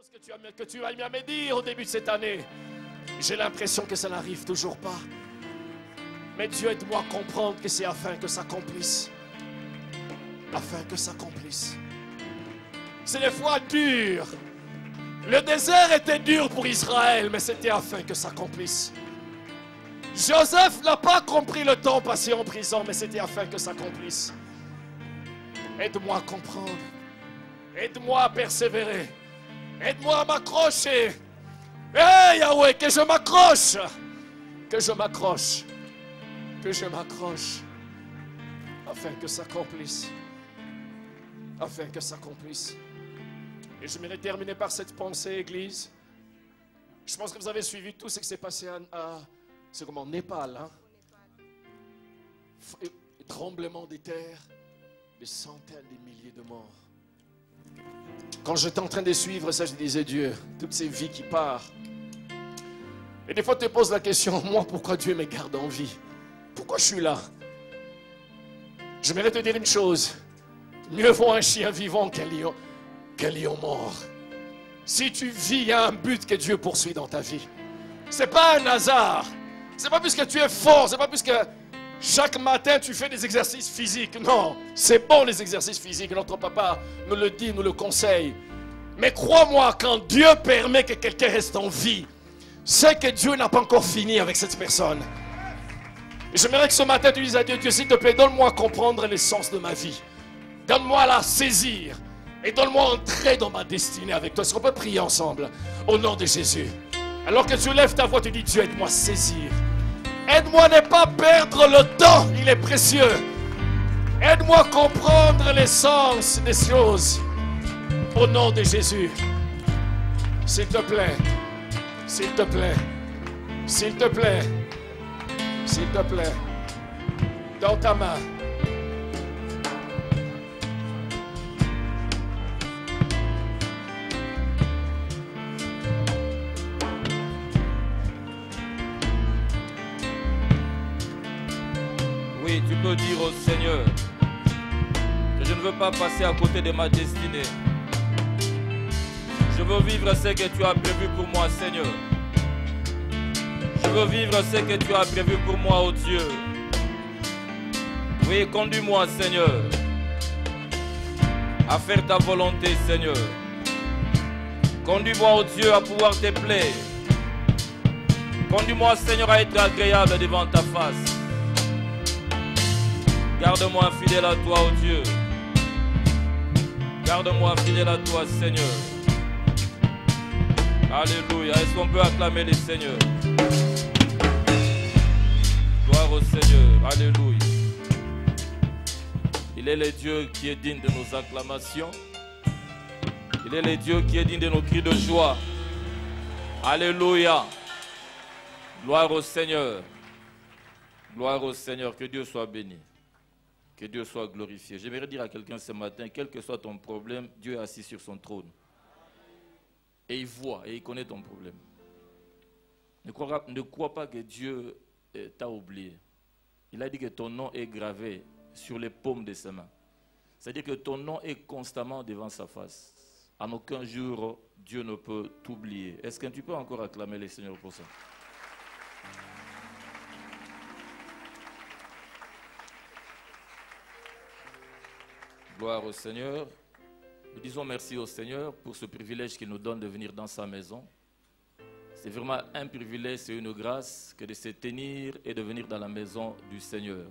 choses que tu as mis à me dire au début de cette année. J'ai l'impression que ça n'arrive toujours pas. Mais Dieu, aide-moi à comprendre que c'est afin que ça accomplisse. Afin que ça accomplisse. C'est des fois dur. Le désert était dur pour Israël, mais c'était afin que ça accomplisse. Joseph n'a pas compris le temps passé en prison, mais c'était afin que ça accomplisse. Aide-moi à comprendre. Aide-moi à persévérer. Aide-moi à m'accrocher. Hey Yahweh, que je m'accroche. Que je m'accroche. Que je m'accroche. Afin que ça accomplisse. Afin que ça accomplisse. Et je vais terminer par cette pensée, Église. Je pense que vous avez suivi tout ce qui s'est passé c'est comme en Népal. Hein? Tremblement des terres. Des centaines, des milliers de morts. Quand j'étais en train de suivre ça, je disais, Dieu, toutes ces vies qui partent. Et des fois, tu te poses la question, moi, pourquoi Dieu me garde en vie? Pourquoi je suis là? Je voudrais te dire une chose. Mieux vaut un chien vivant qu'un lion mort. Si tu vis, il y a un but que Dieu poursuit dans ta vie. Ce n'est pas un hasard. Ce n'est pas parce que tu es fort, ce n'est pas parce que chaque matin, tu fais des exercices physiques. Non, c'est bon les exercices physiques. Notre papa nous le dit, nous le conseille. Mais crois-moi, quand Dieu permet que quelqu'un reste en vie, c'est que Dieu n'a pas encore fini avec cette personne. Et j'aimerais que ce matin, tu dises à Dieu, Dieu, s'il te plaît, donne-moi à comprendre l'essence de ma vie. Donne-moi à la saisir. Et donne-moi à entrer dans ma destinée avec toi. Est-ce qu'on peut prier ensemble? Au nom de Jésus. Alors que tu lèves ta voix, tu dis, Dieu, aide-moi à saisir. Aide-moi à ne pas perdre le temps, il est précieux. Aide-moi à comprendre l'essence des choses. Au nom de Jésus. S'il te plaît. S'il te plaît. S'il te plaît. S'il te plaît. Dans ta main. Oui, tu peux dire au Seigneur que je ne veux pas passer à côté de ma destinée. Je veux vivre ce que tu as prévu pour moi, Seigneur. Je veux vivre ce que tu as prévu pour moi, oh Dieu. Oui, conduis-moi, Seigneur, à faire ta volonté, Seigneur. Conduis-moi, oh Dieu, à pouvoir te plaire. Conduis-moi, Seigneur, à être agréable devant ta face. Garde-moi fidèle à toi, oh Dieu. Garde-moi fidèle à toi, Seigneur. Alléluia. Est-ce qu'on peut acclamer les seigneurs? Gloire au Seigneur. Alléluia. Il est le Dieu qui est digne de nos acclamations. Il est le Dieu qui est digne de nos cris de joie. Alléluia. Gloire au Seigneur. Gloire au Seigneur. Que Dieu soit béni. Que Dieu soit glorifié. J'aimerais dire à quelqu'un ce matin, quel que soit ton problème, Dieu est assis sur son trône. Et il voit et il connaît ton problème. Ne crois pas que Dieu t'a oublié. Il a dit que ton nom est gravé sur les paumes de ses mains. C'est-à-dire que ton nom est constamment devant sa face. En aucun jour, Dieu ne peut t'oublier. Est-ce que tu peux encore acclamer le Seigneur pour ça? Gloire au Seigneur. Nous disons merci au Seigneur pour ce privilège qu'il nous donne de venir dans sa maison. C'est vraiment un privilège, c'est une grâce que de se tenir et de venir dans la maison du Seigneur.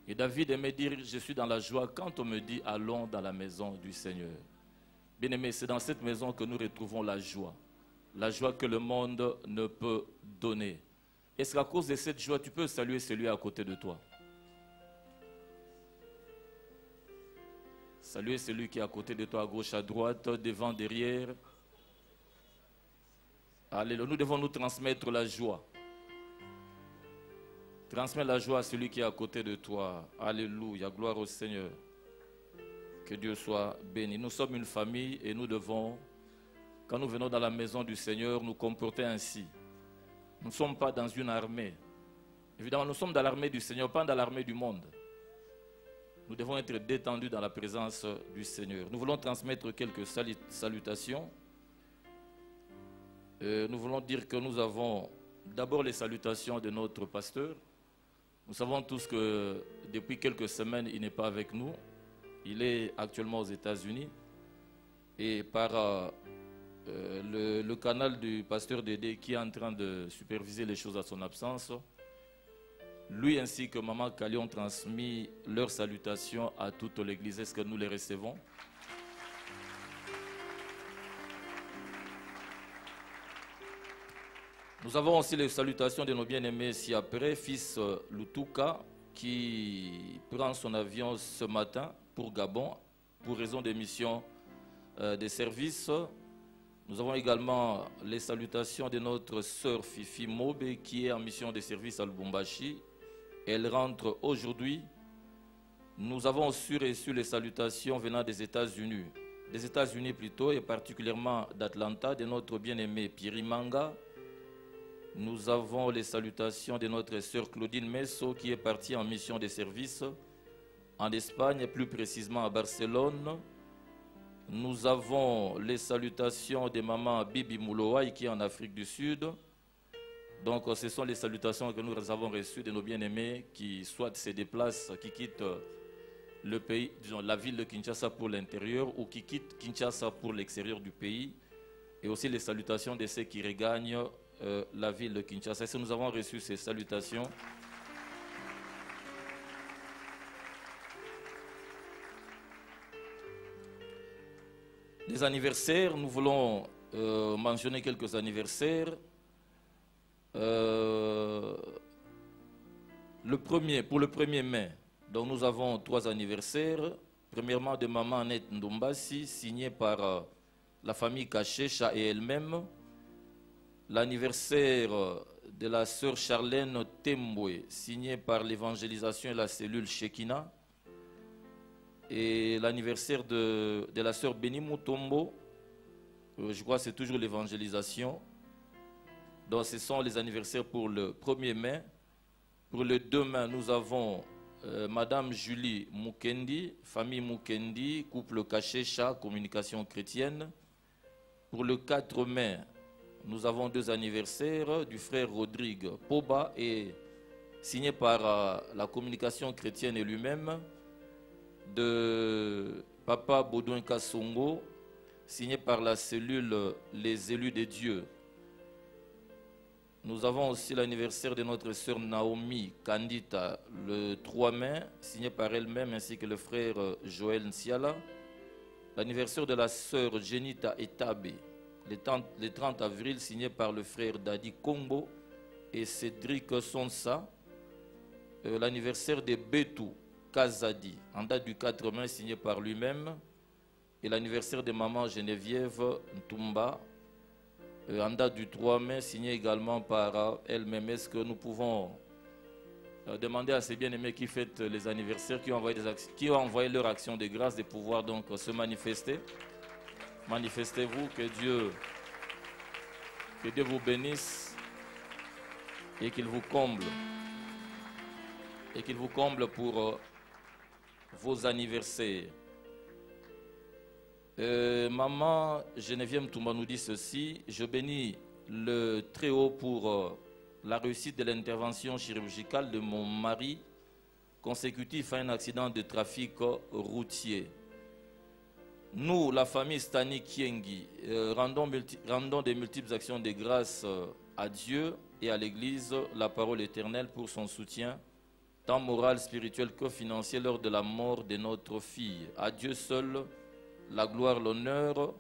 Et David aimait dire, je suis dans la joie quand on me dit, allons dans la maison du Seigneur. Bien-aimés, c'est dans cette maison que nous retrouvons la joie que le monde ne peut donner. Est-ce qu'à cause de cette joie, tu peux saluer celui à côté de toi? Saluez celui qui est à côté de toi, à gauche, à droite, devant, derrière. Alléluia. Nous devons nous transmettre la joie. Transmets la joie à celui qui est à côté de toi. Alléluia. Gloire au Seigneur. Que Dieu soit béni. Nous sommes une famille et nous devons, quand nous venons dans la maison du Seigneur, nous comporter ainsi. Nous ne sommes pas dans une armée. Évidemment, nous sommes dans l'armée du Seigneur, pas dans l'armée du monde. Nous devons être détendus dans la présence du Seigneur. Nous voulons transmettre quelques salutations. Nous voulons dire que nous avons d'abord les salutations de notre pasteur. Nous savons tous que depuis quelques semaines, il n'est pas avec nous. Il est actuellement aux États-Unis. Et par le canal du pasteur Dédé qui est en train de superviser les choses à son absence, lui ainsi que Maman Kali ont transmis leurs salutations à toute l'église. Est-ce que nous les recevons? Nous avons aussi les salutations de nos bien-aimés ci-après, fils Lutuka, qui prend son avion ce matin pour Gabon, pour raison des missions des services. Nous avons également les salutations de notre sœur Fifi Mobe, qui est en mission de service à Lubumbashi. Elle rentre aujourd'hui. Nous avons aussi reçu les salutations venant des États-Unis plutôt, et particulièrement d'Atlanta, de notre bien-aimé Pierre Manga. Nous avons les salutations de notre sœur Claudine Messo, qui est partie en mission de service en Espagne, plus précisément à Barcelone. Nous avons les salutations de maman Bibi Mouloaï, qui est en Afrique du Sud. Donc ce sont les salutations que nous avons reçues de nos bien-aimés qui soit se déplacent, qui quittent le pays, disons la ville de Kinshasa pour l'intérieur, ou qui quittent Kinshasa pour l'extérieur du pays. Et aussi les salutations de ceux qui regagnent la ville de Kinshasa. Et nous avons reçu ces salutations. Des anniversaires, nous voulons mentionner quelques anniversaires. Pour le 1er mai, donc nous avons 3 anniversaires. Premièrement de maman Annette Ndombasi, signé par la famille Kachecha et elle-même. L'anniversaire de la sœur Charlène Tembwe, signé par l'évangélisation et la cellule Shekina. Et l'anniversaire de la sœur Béni Moutombo, je crois que c'est toujours l'évangélisation. Donc ce sont les anniversaires pour le 1er mai. Pour le 2 mai, nous avons Madame Julie Mukendi, famille Mukendi, couple Kachecha, communication chrétienne. Pour le 4 mai, nous avons 2 anniversaires du frère Rodrigue Poba, et signé par la communication chrétienne et lui-même, de Papa Baudouin Kassongo, signé par la cellule Les Élus de Dieu. Nous avons aussi l'anniversaire de notre sœur Naomi Kandita le 3 mai, signé par elle-même ainsi que le frère Joël Nsiala. L'anniversaire de la sœur Jenita Etabe, le 30 avril, signé par le frère Dadi Kombo et Cédric Sonsa. L'anniversaire de Betou Kazadi, en date du 4 mai, signé par lui-même. Et l'anniversaire de maman Geneviève Ntumba, en date du 3 mai, signé également par elle-même. Est-ce que nous pouvons demander à ces bien-aimés qui fêtent les anniversaires, qui ont envoyé leur action de grâce, de pouvoir donc se manifester? Manifestez-vous, que Dieu vous bénisse et qu'il vous comble. Et qu'il vous comble pour vos anniversaires. Maman Geneviève Toumba nous dit ceci: je bénis le Très-Haut pour la réussite de l'intervention chirurgicale de mon mari consécutif à un accident de trafic routier. Nous, la famille Stani Kiengi, rendons des multiples actions de grâce à Dieu et à l'Église, la parole éternelle, pour son soutien, tant moral, spirituel que financier, lors de la mort de notre fille. À Dieu seul la gloire, l'honneur,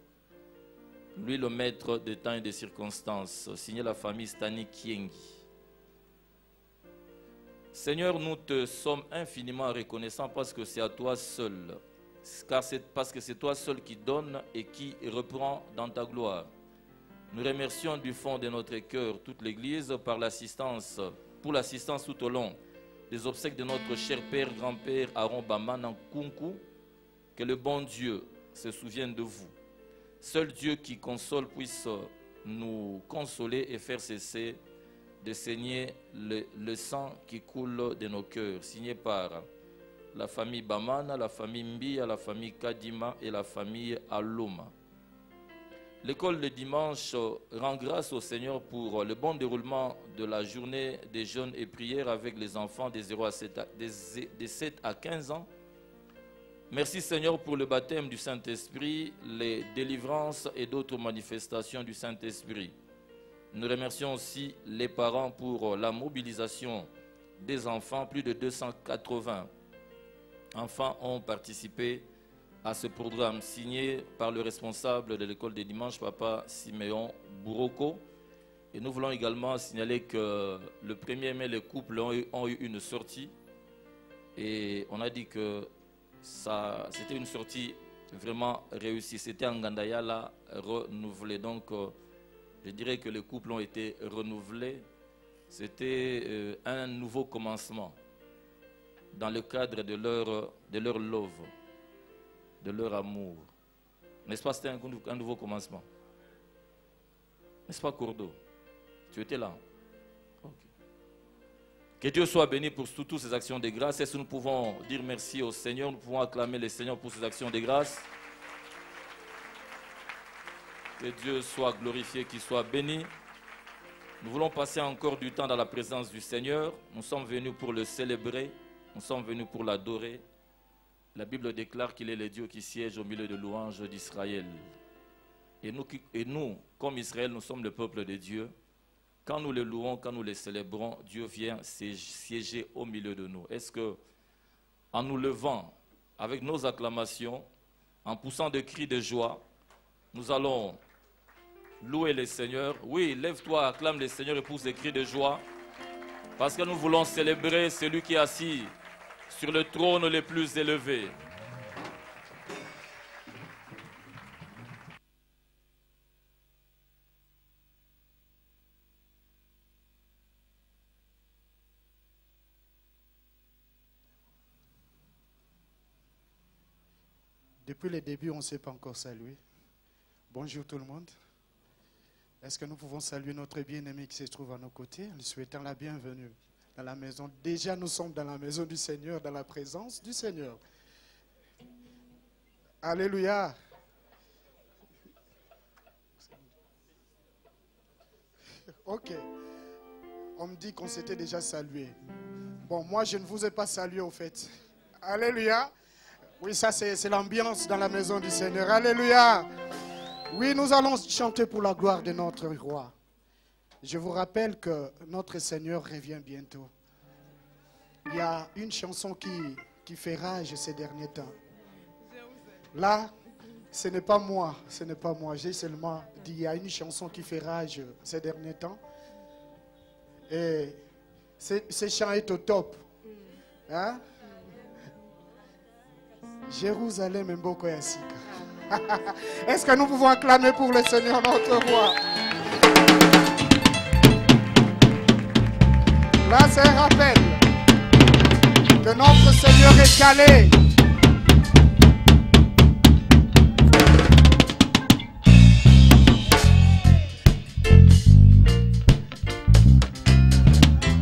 lui le maître des temps et des circonstances. Signé la famille Stani Kiengi. Seigneur, nous te sommes infiniment reconnaissants parce que c'est à toi seul. Parce que c'est toi seul qui donne et qui reprend dans ta gloire. Nous remercions du fond de notre cœur toute l'Église pour l'assistance tout au long des obsèques de notre cher Père, grand-père Aaron Bamana Kunku. Que le bon Dieu se souvienne de vous. Seul Dieu qui console puisse nous consoler et faire cesser de saigner le sang qui coule de nos cœurs. Signé par la famille Bamana, la famille Mbia, la famille Kadima et la famille Aloma. l'école de dimanche rend grâce au Seigneur pour le bon déroulement de la journée des jeûnes et prières avec les enfants des 7 à 15 ans. Merci Seigneur pour le baptême du Saint-Esprit, les délivrances et d'autres manifestations du Saint-Esprit. Nous remercions aussi les parents pour la mobilisation des enfants. Plus de 280 enfants ont participé à ce programme signé par le responsable de l'école des dimanches, Papa Siméon Bouroko. Et nous voulons également signaler que le 1er mai, les couples ont eu une sortie. Et on a dit que c'était une sortie vraiment réussie. C'était en Ngandayala renouvelé. Donc, je dirais que les couples ont été renouvelés. C'était un nouveau commencement dans le cadre de leur love, de leur amour. N'est-ce pas, c'était un nouveau commencement? N'est-ce pas, Cordo? Tu étais là? Okay. Que Dieu soit béni pour toutes ces actions de grâce. Est-ce que nous pouvons dire merci au Seigneur? Nous pouvons acclamer le Seigneur pour ces actions de grâce. Que Dieu soit glorifié, qu'il soit béni. Nous voulons passer encore du temps dans la présence du Seigneur. Nous sommes venus pour le célébrer. Nous sommes venus pour l'adorer. La Bible déclare qu'il est le Dieu qui siège au milieu de louanges d'Israël. Et nous, comme Israël, nous sommes le peuple de Dieu. Quand nous le louons, quand nous le célébrons, Dieu vient siéger au milieu de nous. Est-ce que, en nous levant avec nos acclamations, en poussant des cris de joie, nous allons louer le Seigneur? Oui, lève-toi, acclame le Seigneur et pousse des cris de joie. Parce que nous voulons célébrer celui qui est assis sur le trône le plus élevé. Depuis le début, on ne s'est pas encore salué. Bonjour tout le monde. Est-ce que nous pouvons saluer notre bien-aimé qui se trouve à nos côtés, en lui souhaitant la bienvenue dans la maison? Déjà, nous sommes dans la maison du Seigneur, dans la présence du Seigneur. Alléluia. Ok. On me dit qu'on s'était déjà salué. Bon, moi, je ne vous ai pas salué au fait. Alléluia. Oui, ça c'est l'ambiance dans la maison du Seigneur. Alléluia. Oui, nous allons chanter pour la gloire de notre roi. Je vous rappelle que notre Seigneur revient bientôt. Il y a une chanson qui fait rage ces derniers temps. Là, ce n'est pas moi, J'ai seulement dit il y a une chanson qui fait rage ces derniers temps. Et ce chant est au top. Hein? Jérusalem Mboko Yassika. Est-ce que nous pouvons acclamer pour le Seigneur notre roi? Là, c'est un rappel que notre Seigneur est calé.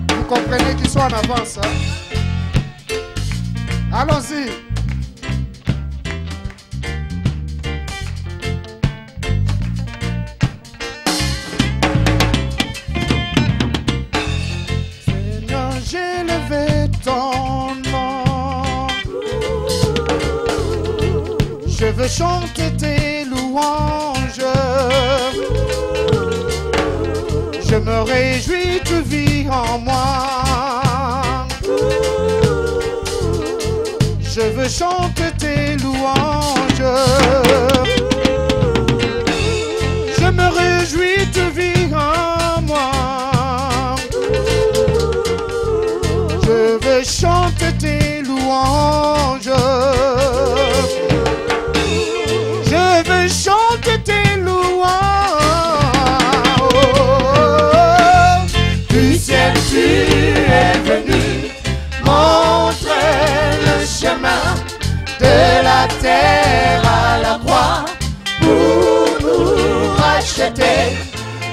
Vous comprenez qu'il soit en avance, hein? Allons-y. J'ai levé ton nom. Je veux chanter tes louanges. Je me réjouis, tu vis en moi. Je veux chanter tes louanges. Je me réjouis, tu vis en moi. Je veux chanter tes louanges. Je veux chanter tes louanges. Du ciel tu es venu montrer le chemin de la terre à la croix pour nous racheter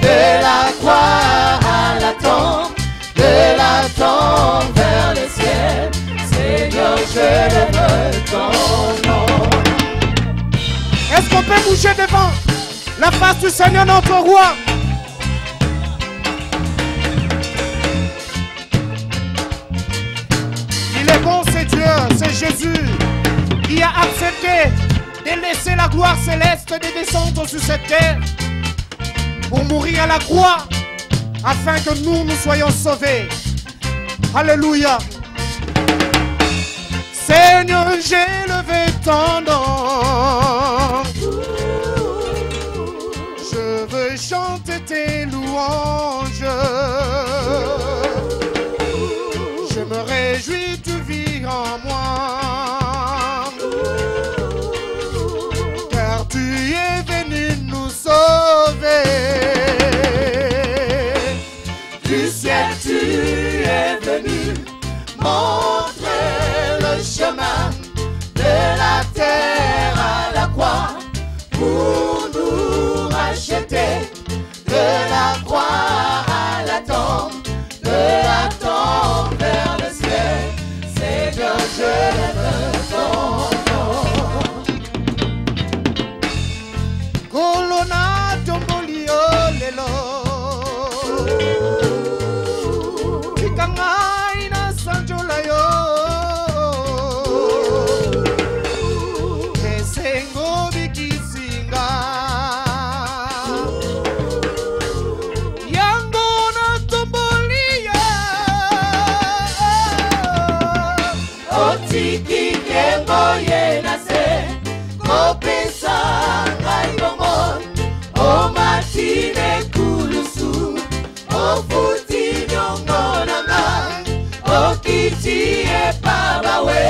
de la croix à la tombe. De la tombe vers le ciel, Seigneur, je lève ton nom. Est-ce qu'on peut bouger devant? La face du Seigneur notre roi. Il est bon, c'est Dieu, c'est Jésus qui a accepté de laisser la gloire céleste de descendre sur cette terre pour mourir à la croix afin que nous soyons sauvés. Alléluia. Seigneur, j'ai levé ton nom. Je veux chanter tes louanges. Je me réjouis, tu vis en moi. Car tu es venu nous sauver. Du ciel, tu es venu montrer le chemin de la terre à la croix pour nous racheter. De la croix à la tombe, de la tombe vers le ciel, Seigneur, je veux ton nom. Colonna tombolio lelo, Ikangai na sanjolayo, Esengo bikisinga. Oye nase, kopesa ngai bomon, o matine kulusu, o futi nyongo nanga, o kiti e pabawe,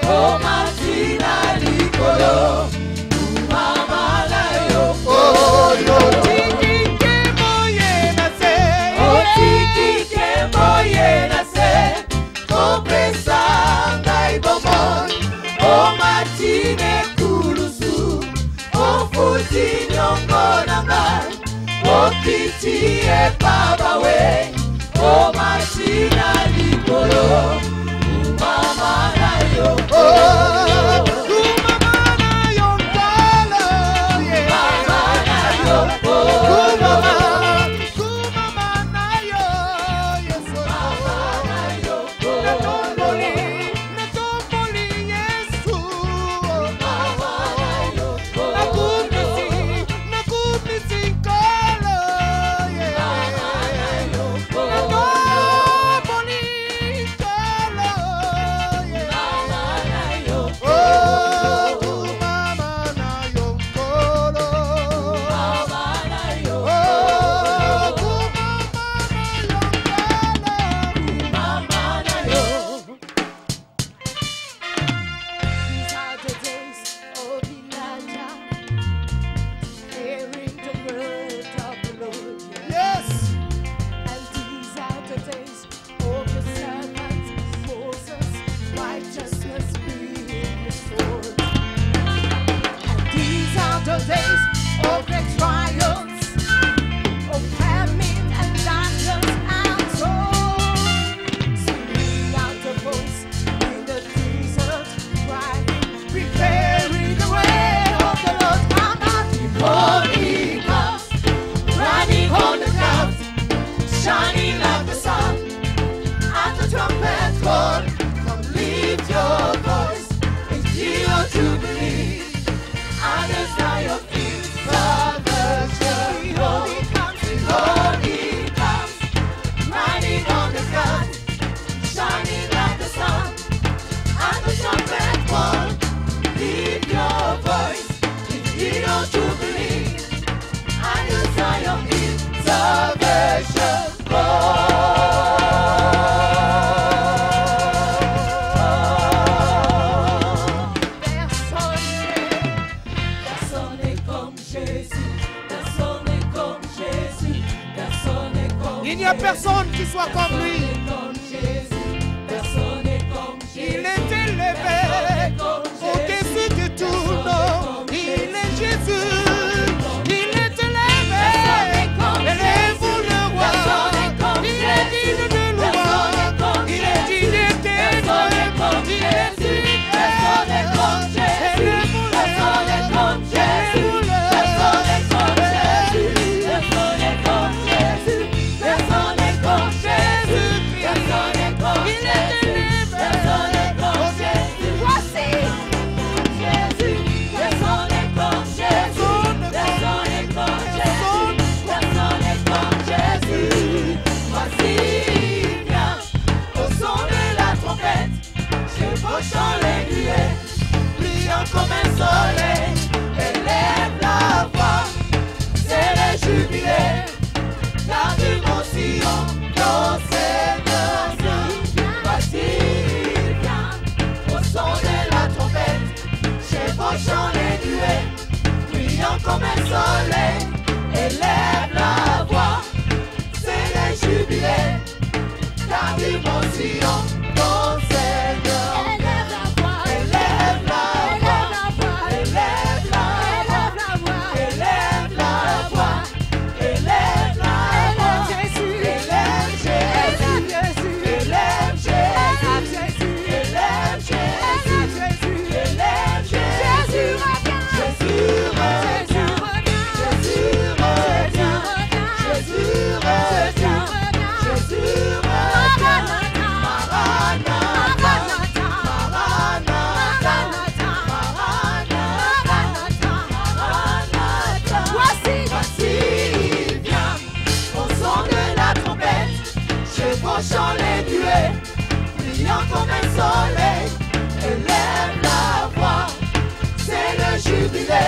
o matina likolo, umama na yo, o tiki ke moye nase, o tiki ke moye nase, kopesa ngai bomon. O matine kulusu, o futi nyongo nanga, o kiti e pabawe, o matina likolo, umama na yo, umama na yo, umama na yo, umama na yo, yes, umama na yo, Il n'y a personne qui soit comme lui. Il est élevé au-dessus de tout nom. Il est Jésus. Il est élevé. Élève-vous le roi. Il est digne de loi. Il est digne d'éternel. Il est digne d'éternel. Élève-vous le roi. Élève-vous le roi. brillant comme un soleil. Élève la voix, c'est le jubilé,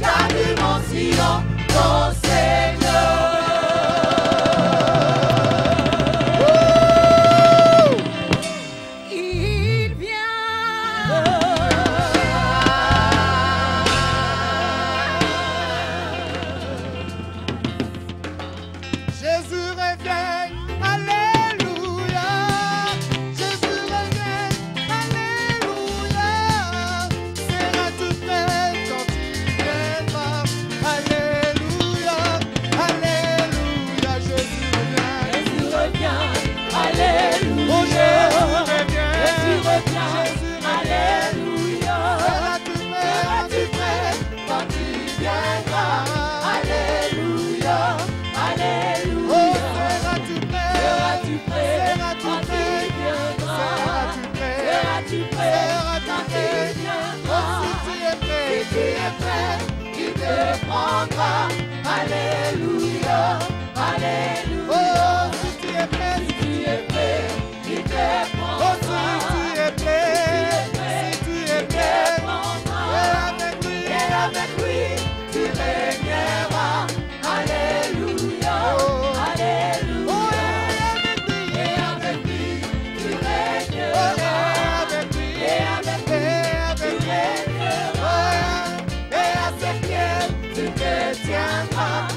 la dimension, ton Seigneur. Il vient. Jésus revient, alléluia. Jésus revient, alléluia. Seras-tu prêt quand il viendra? Alléluia, alléluia. Jésus revient. Jésus revient, alléluia. Oh, Jésus revient. Jésus revient, alléluia. Seras-tu prêt quand il viendra? Alléluia, alléluia. Oh, seras-tu prêt? Seras-tu prêt Seras-tu quand prêt? il viendra? Seras-tu prêt? Seras-tu prêt Seras-tu quand prêt? il viendra? Oh, si tu es prêt. Si tu es prêt, il te prendra. Alléluia, alléluia. Oh, si tu es prêt. Si tu es prêt, il te Oh, prendra. si tu es prêt. Si tu es prêt. Et avec lui, tu régneras. Alléluia, alléluia. Et avec lui, tu régneras. Et avec lui, tu régneras. Et à ses pieds, tu te tiendras.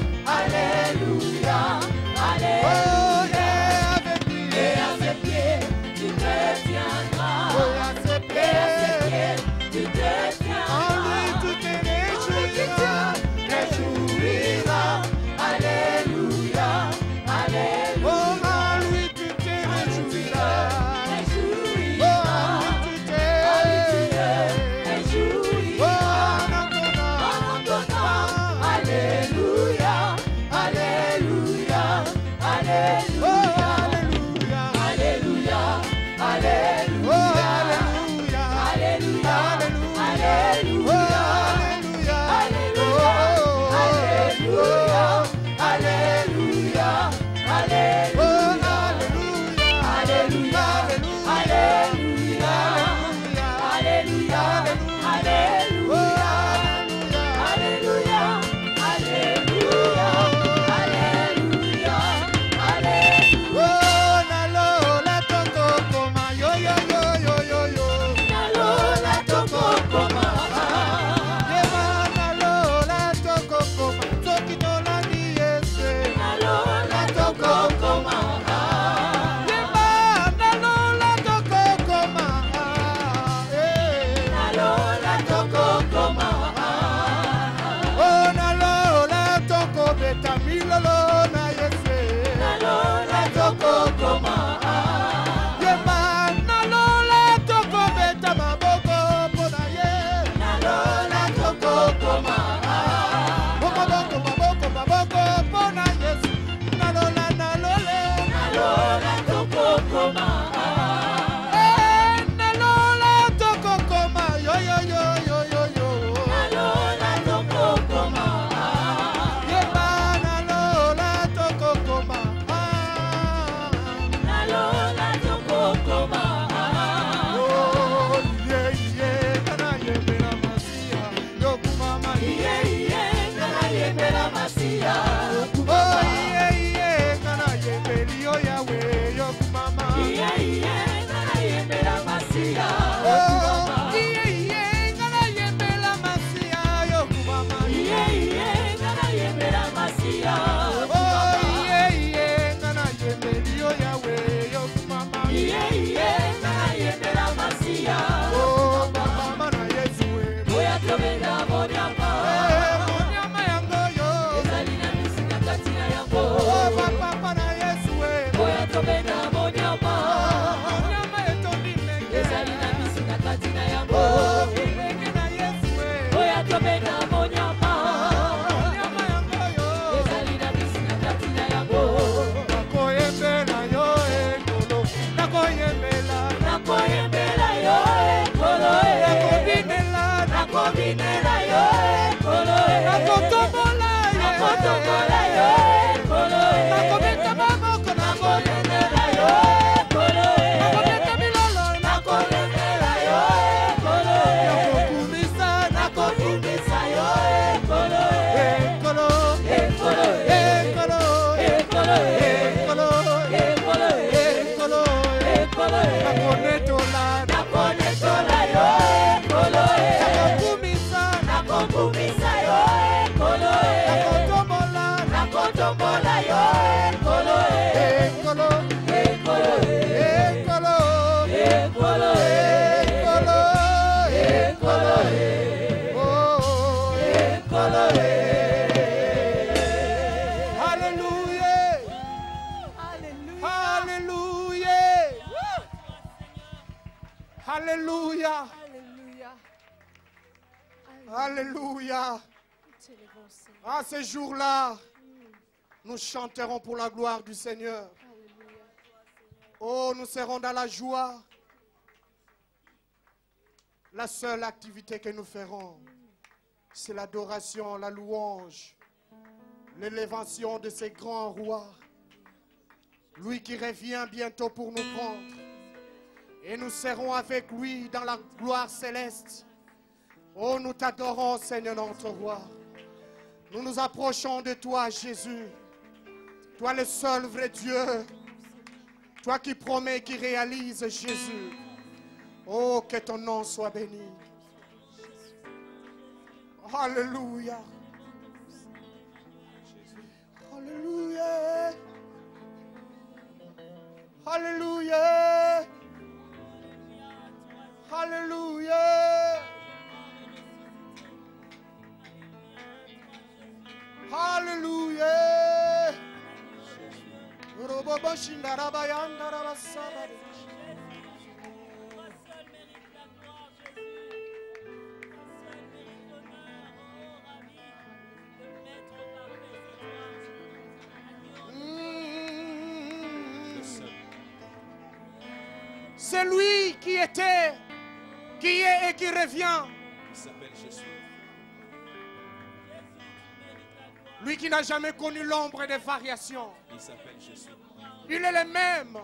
tombola yo ekolo ekolo ekolo ekolo ekolo ekolo ekolo oh ekolo hallelujah hallelujah hallelujah alléluia. À ce jour-là, nous chanterons pour la gloire du Seigneur. Oh, nous serons dans la joie. La seule activité que nous ferons, c'est l'adoration, la louange, l'élévation de ces grands rois. Lui qui revient bientôt pour nous prendre. Et nous serons avec lui dans la gloire céleste. Oh, nous t'adorons, Seigneur notre roi. Nous nous approchons de toi, Jésus. Toi le seul vrai Dieu. Toi qui promets, qui réalise, Jésus. Oh, que ton nom soit béni. Alléluia. Alléluia. Alléluia. Alléluia. Alléluia. C'est lui qui était, qui est et qui revient. Il s'appelle Jésus. Lui qui n'a jamais connu l'ombre des variations. Il s'appelle Jésus. Il est le même.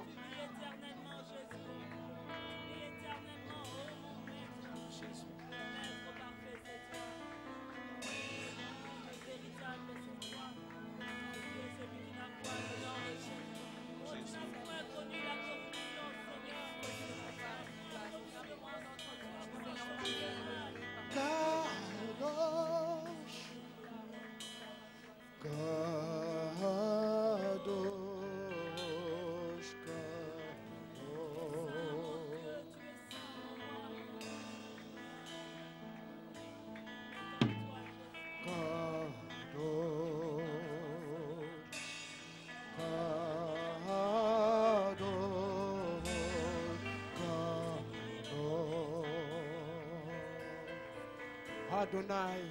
Adonai.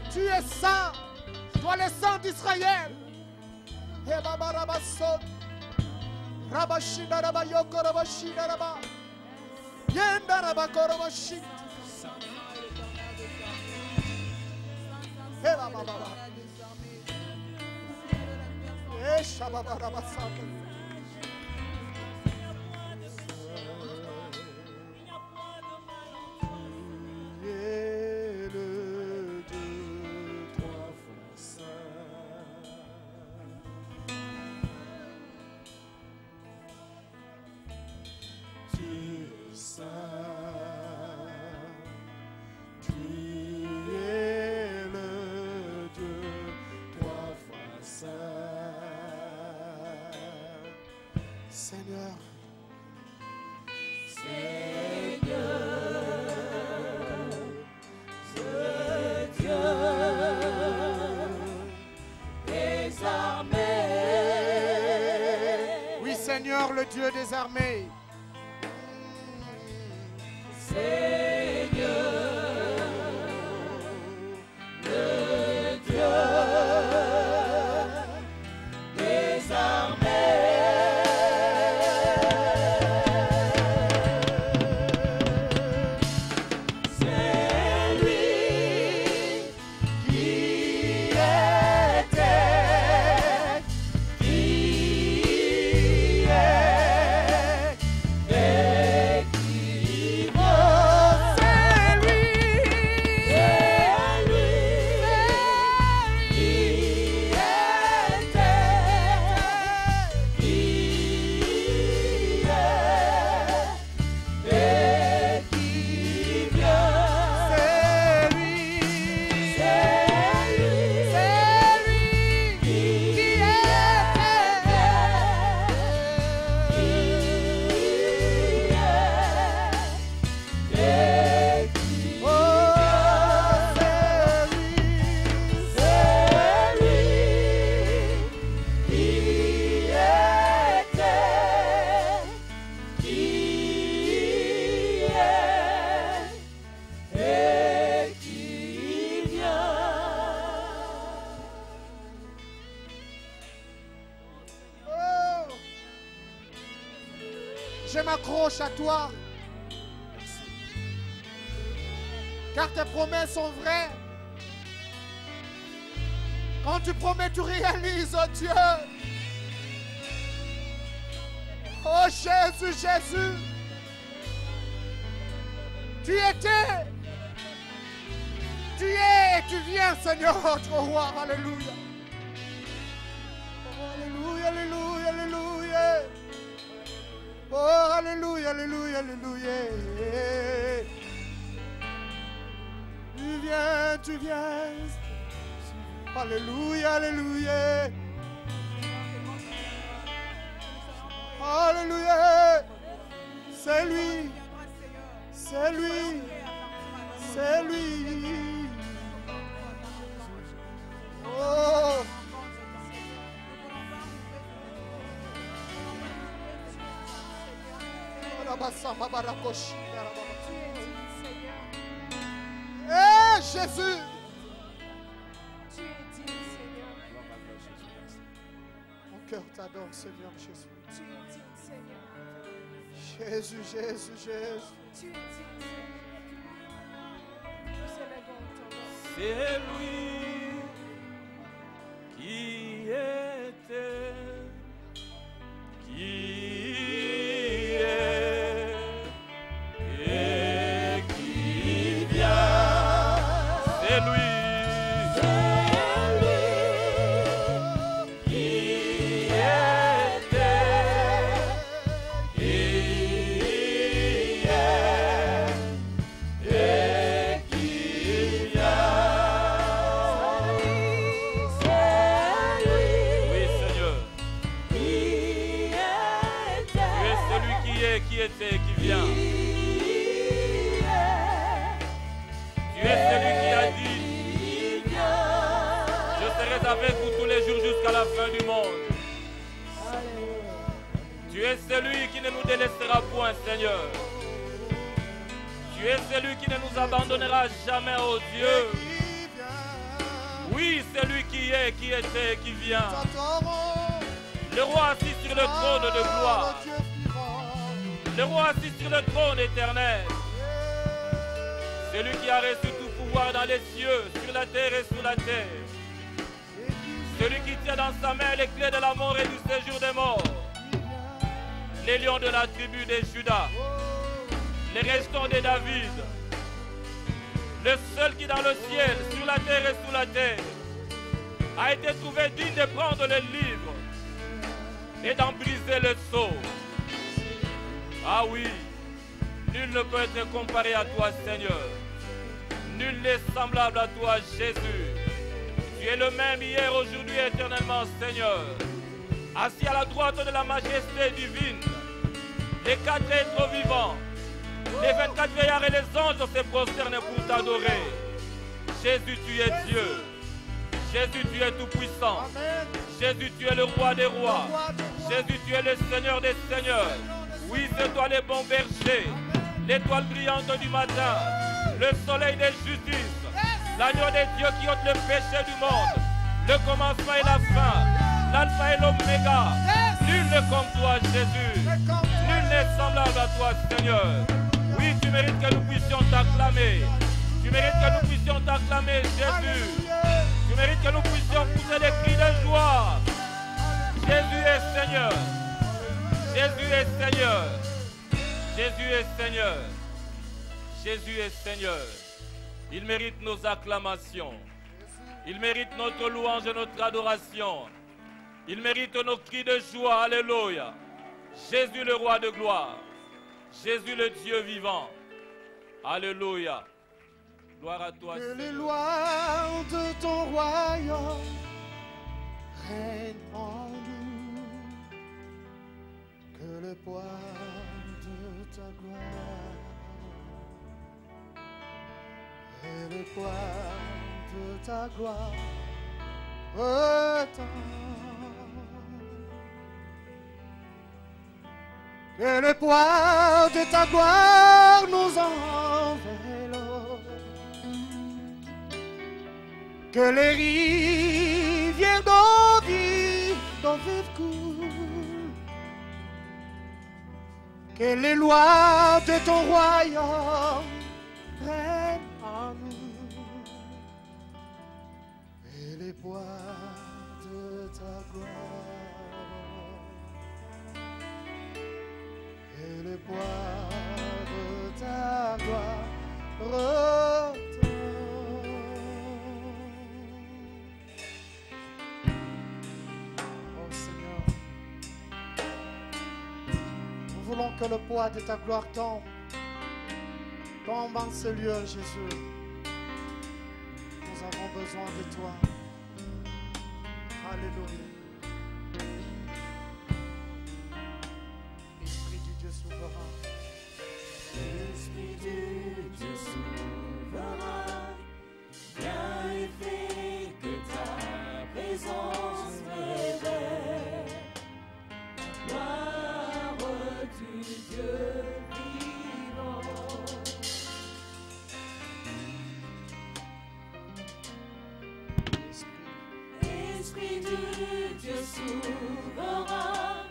Tu es saint, toi le saint d'Israël. Seigneur. Oui, Seigneur, le Dieu des armées. Je m'accroche à toi. Car tes promesses sont vraies. Quand tu promets, tu réalises, oh Dieu. Oh Jésus, Jésus. Tu étais. Tu es et tu viens, Seigneur, notre roi. Alléluia. Oh, alléluia, alléluia, alléluia. Oh, alléluia, alléluia, alléluia. Tu viens, tu viens. Alléluia, alléluia. Alléluia. C'est lui. C'est lui. C'est lui. Oh. Eh Jésus. Mon cœur t'adore, Seigneur Jésus. Jésus, Jésus, Jésus. C'est lui qui était, qui est et qui vient. C'est lui. Qui était et qui vient. Qui était, qui vient. Tu es celui qui a dit, je serai avec vous tous les jours jusqu'à la fin du monde. Tu es celui qui ne nous délaissera point, Seigneur. Tu es celui qui ne nous abandonnera jamais, oh Dieu. Oui, c'est lui qui est, qui était, qui vient. Le roi assis sur le trône de gloire. Le roi assis sur le trône éternel. Celui qui a reçu tout pouvoir dans les cieux, sur la terre et sous la terre. Celui qui tient dans sa main les clés de la mort et du séjour des morts. Les lions de la tribu de Juda. Les restants de David. Le seul qui dans le ciel, sur la terre et sous la terre, a été trouvé digne de prendre le livre et d'en briser le sceau. Ah oui, nul ne peut être comparé à toi, Seigneur. Nul n'est semblable à toi, Jésus. Tu es le même hier, aujourd'hui, éternellement, Seigneur. assis à la droite de la majesté divine. Les 4 êtres vivants, les 24 vieillards et les anges se prosternent pour t'adorer. Jésus, tu es Dieu. Jésus, tu es tout-puissant. Jésus, tu es le roi des rois. Jésus, tu es le Seigneur des seigneurs. Oui, c'est toi le bon berger, l'étoile brillante du matin, le soleil de justice, l'agneau de Dieu qui ôte le péché du monde, le commencement et la fin, l'alpha et l'oméga. Nul n'est comme toi, Jésus. Nul n'est semblable à toi, Seigneur. Oui, tu mérites que nous puissions t'acclamer. Tu mérites que nous puissions t'acclamer, Jésus. Tu mérites que nous puissions pousser des cris de joie. Jésus est Seigneur. Jésus est Seigneur. Jésus est Seigneur. Jésus est Seigneur. Il mérite nos acclamations. Il mérite notre louange et notre adoration. Il mérite nos cris de joie. Alléluia. Jésus le roi de gloire. Jésus le Dieu vivant. Alléluia. Gloire à toi, Que les Seigneur. lois de ton royaume règnent en nous. Que le poids de ta gloire et le poids de ta gloire retombe. Que le poids de ta gloire nous enveloppe. Que les rivières d'eau vive coulent. Que les lois de ton royaume règnent en nous. Et les poids de ta gloire. Et les poids de ta gloire retombent. Oh Seigneur, nous voulons que le poids de ta gloire tombe en ce lieu, Jésus. Nous avons besoin de toi. Alléluia. Esprit du Dieu souverain. Esprit du Dieu souverain, viens et fais que ta présence révèle la gloire du Dieu vivant. Esprit du Dieu souverain,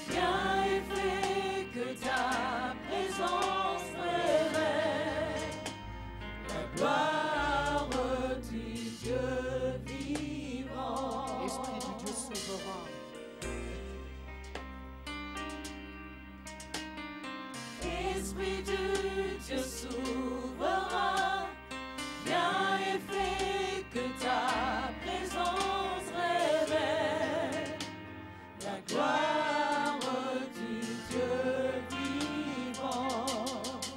viens et fais que ta présence révèle la gloire du Dieu vivant. Esprit du Dieu souverain. Esprit du Dieu souverain, viens et fais que ta présence révèle la gloire du Dieu vivant.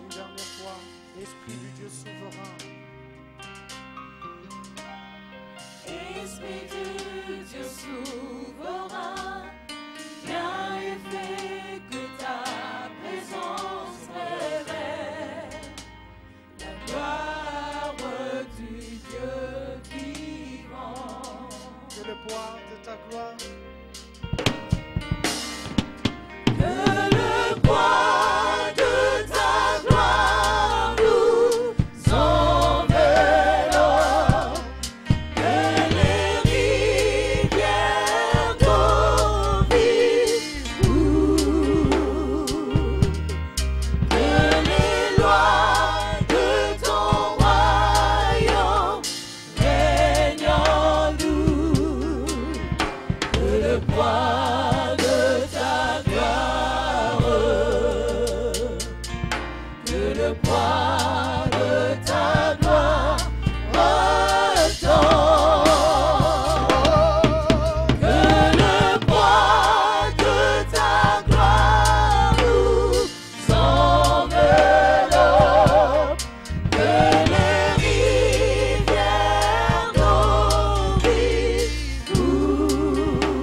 Une dernière fois. Esprit du Dieu souverain. Esprit du Dieu souverain, viens et fais que ta présence révèle la gloire du Dieu vivant. Que le poids de ta gloire. Que le poids de ta gloire nous enveloppe. Que les rivières d'eau vive coulent. Que les lois de ton royaume règnent en nous. Que le poids de ta gloire, que le poids de ta gloire retombe. Que le poids de ta gloire nous enveloppe. Que les rivières d'eau vive coulent.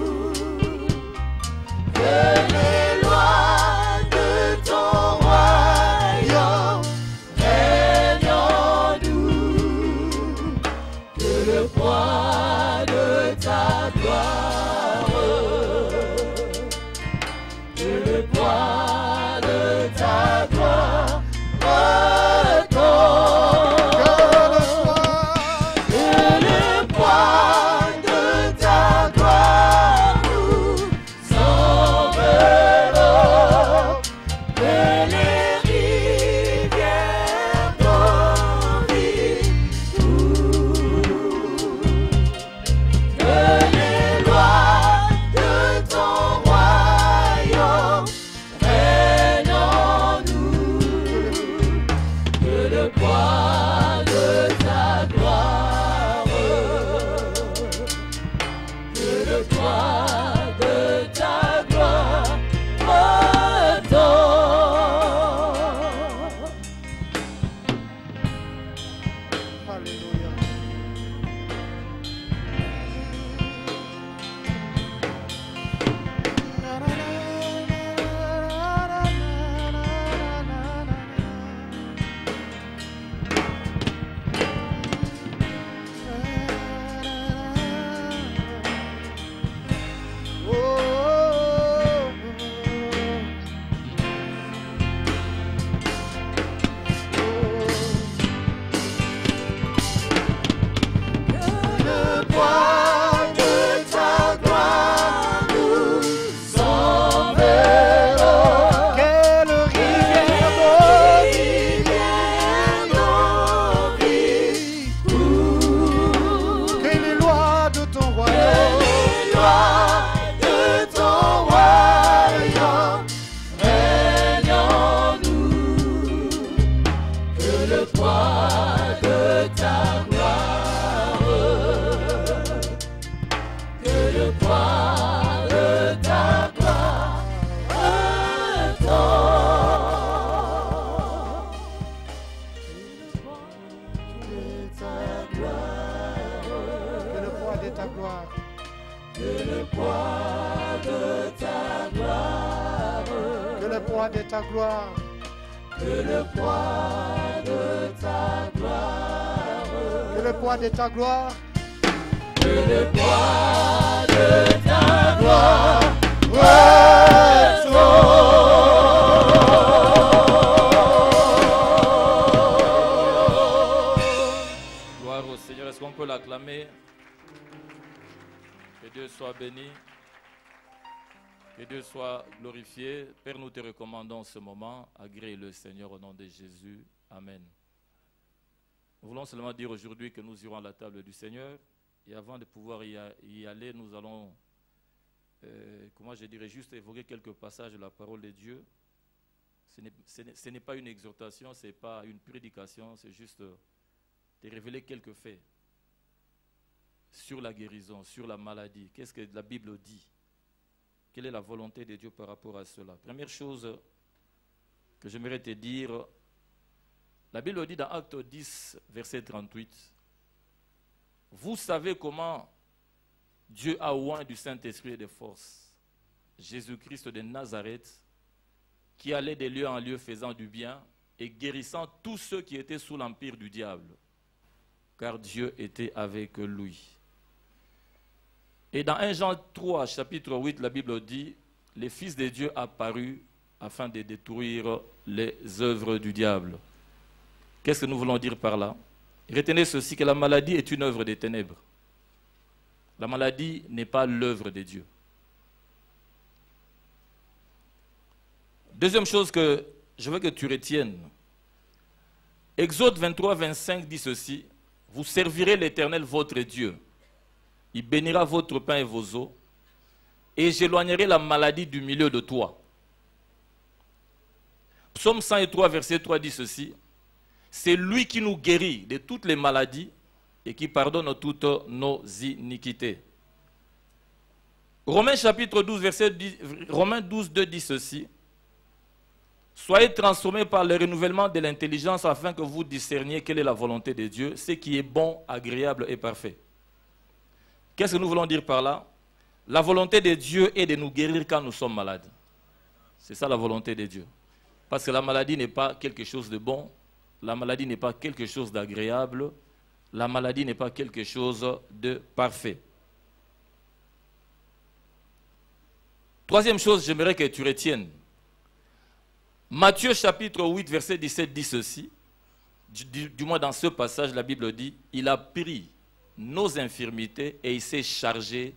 poids de ta gloire. Que le poids de ta gloire. Que le poids de ta gloire. Que le poids de ta gloire. Gloire au Seigneur. Est-ce qu'on peut l'acclamer? Que Dieu soit béni. Que Dieu soit glorifié. Père, nous te recommandons ce moment. Agrée le Seigneur au nom de Jésus. Amen. Nous voulons seulement dire aujourd'hui que nous irons à la table du Seigneur. Et avant de pouvoir y aller, nous allons, comment je dirais, juste évoquer quelques passages de la parole de Dieu. Ce n'est pas une exhortation, ce n'est pas une prédication, c'est juste de révéler quelques faits sur la guérison, sur la maladie. Qu'est-ce que la Bible dit? Quelle est la volonté de Dieu par rapport à cela? Première chose que j'aimerais te dire, la Bible dit dans Acte 10, verset 38, « Vous savez comment Dieu a oint du Saint-Esprit et de force Jésus-Christ de Nazareth, qui allait de lieu en lieu faisant du bien et guérissant tous ceux qui étaient sous l'empire du diable, car Dieu était avec lui. » Et dans 1 Jean 3, chapitre 8, la Bible dit, « Le Fils de Dieu apparut afin de détruire les œuvres du diable. » Qu'est-ce que nous voulons dire par là? Retenez ceci, que la maladie est une œuvre des ténèbres. La maladie n'est pas l'œuvre de Dieu. Deuxième chose que je veux que tu retiennes. Exode 23, 25 dit ceci, « Vous servirez l'Éternel votre Dieu. Il bénira votre pain et vos eaux, et j'éloignerai la maladie du milieu de toi. » Psaume 103, verset 3 dit ceci, « C'est lui qui nous guérit de toutes les maladies et qui pardonne toutes nos iniquités. » Romains chapitre 12, verset 10, Romains 12, 2 dit ceci, « Soyez transformés par le renouvellement de l'intelligence afin que vous discerniez quelle est la volonté de Dieu, ce qui est bon, agréable et parfait. » Qu'est-ce que nous voulons dire par là? La volonté de Dieu est de nous guérir quand nous sommes malades. C'est ça la volonté de Dieu. Parce que la maladie n'est pas quelque chose de bon, la maladie n'est pas quelque chose d'agréable, la maladie n'est pas quelque chose de parfait. Troisième chose, j'aimerais que tu retiennes. Matthieu chapitre 8, verset 17 dit ceci, du moins dans ce passage, la Bible dit, « Il a pris nos infirmités et il s'est chargé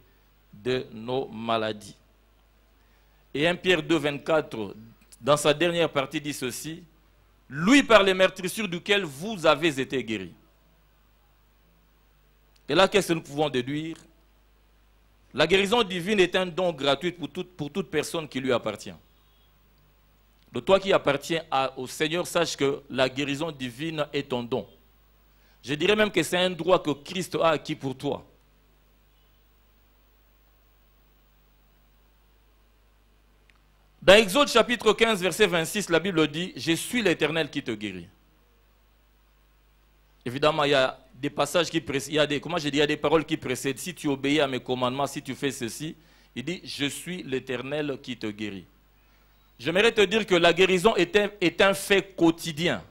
de nos maladies. » Et 1 Pierre 2, 24, dans sa dernière partie, dit ceci, « Lui par les meurtrissures duquel vous avez été guéris. » Et là, qu'est-ce que nous pouvons déduire? La guérison divine est un don gratuit pour toute personne qui lui appartient. De toi qui appartiens au Seigneur, sache que la guérison divine est ton don. Je dirais même que c'est un droit que Christ a acquis pour toi. Dans Exode chapitre 15, verset 26, la Bible dit « Je suis l'Éternel qui te guérit. » Évidemment, il y a des passages qui précèdent, il y a des paroles qui précèdent. Si tu obéis à mes commandements, si tu fais ceci, il dit « Je suis l'Éternel qui te guérit. » J'aimerais te dire que la guérison est un fait quotidien.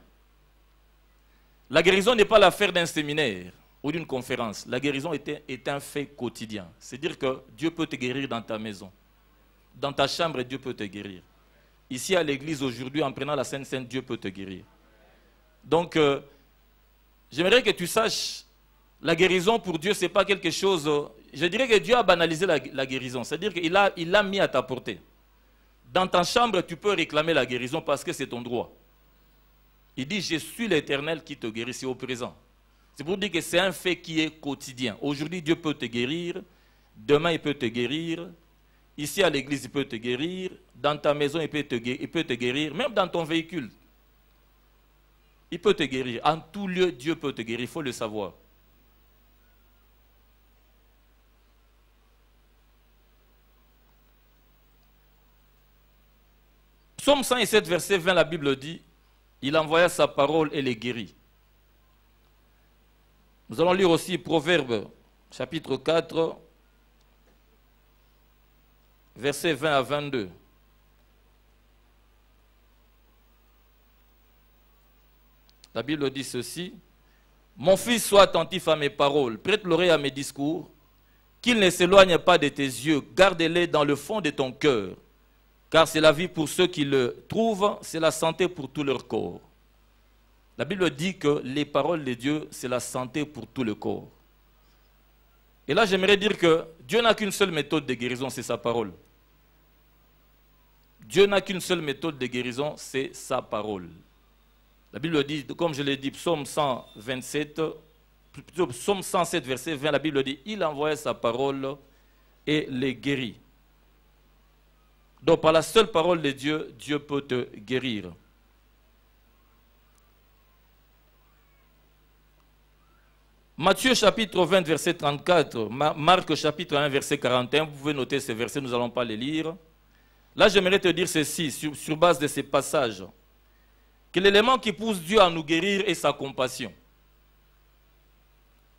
La guérison n'est pas l'affaire d'un séminaire ou d'une conférence. La guérison est un fait quotidien. C'est-à-dire que Dieu peut te guérir dans ta maison. Dans ta chambre, Dieu peut te guérir. Ici à l'église aujourd'hui, en prenant la Sainte Seine, Dieu peut te guérir. Donc, j'aimerais que tu saches, la guérison pour Dieu, ce n'est pas quelque chose... je dirais que Dieu a banalisé la guérison. C'est-à-dire qu'il l'a mis à ta portée. Dans ta chambre, tu peux réclamer la guérison parce que c'est ton droit. Il dit, je suis l'Éternel qui te guérit, c'est au présent. C'est pour dire que c'est un fait qui est quotidien. Aujourd'hui, Dieu peut te guérir. Demain, il peut te guérir. Ici, à l'église, il peut te guérir. Dans ta maison, il peut te guérir. Même dans ton véhicule. Il peut te guérir. En tout lieu, Dieu peut te guérir. Il faut le savoir. Psaume 107, verset 20, la Bible dit, il envoya sa parole et les guérit. Nous allons lire aussi Proverbes, chapitre 4, versets 20 à 22. La Bible dit ceci. Mon fils, sois attentif à mes paroles, prête l'oreille à mes discours, qu'ils ne s'éloignent pas de tes yeux, garde-les dans le fond de ton cœur, car c'est la vie pour ceux qui le trouvent, c'est la santé pour tout leur corps. La Bible dit que les paroles de Dieu, c'est la santé pour tout le corps. Et là, j'aimerais dire que Dieu n'a qu'une seule méthode de guérison, c'est sa parole. Dieu n'a qu'une seule méthode de guérison, c'est sa parole. La Bible dit, comme je l'ai dit, Psaume 127, plutôt Psaume 107, verset 20, la Bible dit, il envoie sa parole et les guérit. Donc par la seule parole de Dieu, Dieu peut te guérir. Matthieu chapitre 20, verset 34, Marc chapitre 1, verset 41, vous pouvez noter ces versets, nous n'allons pas les lire. Là, j'aimerais te dire ceci, sur base de ces passages, que l'élément qui pousse Dieu à nous guérir est sa compassion.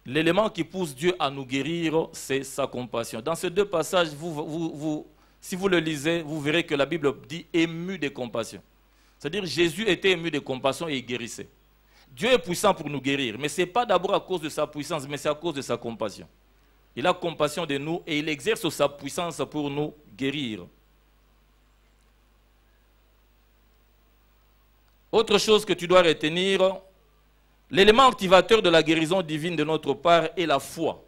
L'élément qui pousse Dieu à nous guérir, c'est sa compassion. Dans ces deux passages, si vous le lisez, vous verrez que la Bible dit ému de compassion. C'est-à-dire Jésus était ému de compassion et il guérissait. Dieu est puissant pour nous guérir, mais ce n'est pas d'abord à cause de sa puissance, mais c'est à cause de sa compassion. Il a compassion de nous et il exerce sa puissance pour nous guérir. Autre chose que tu dois retenir, l'élément activateur de la guérison divine de notre part est la foi.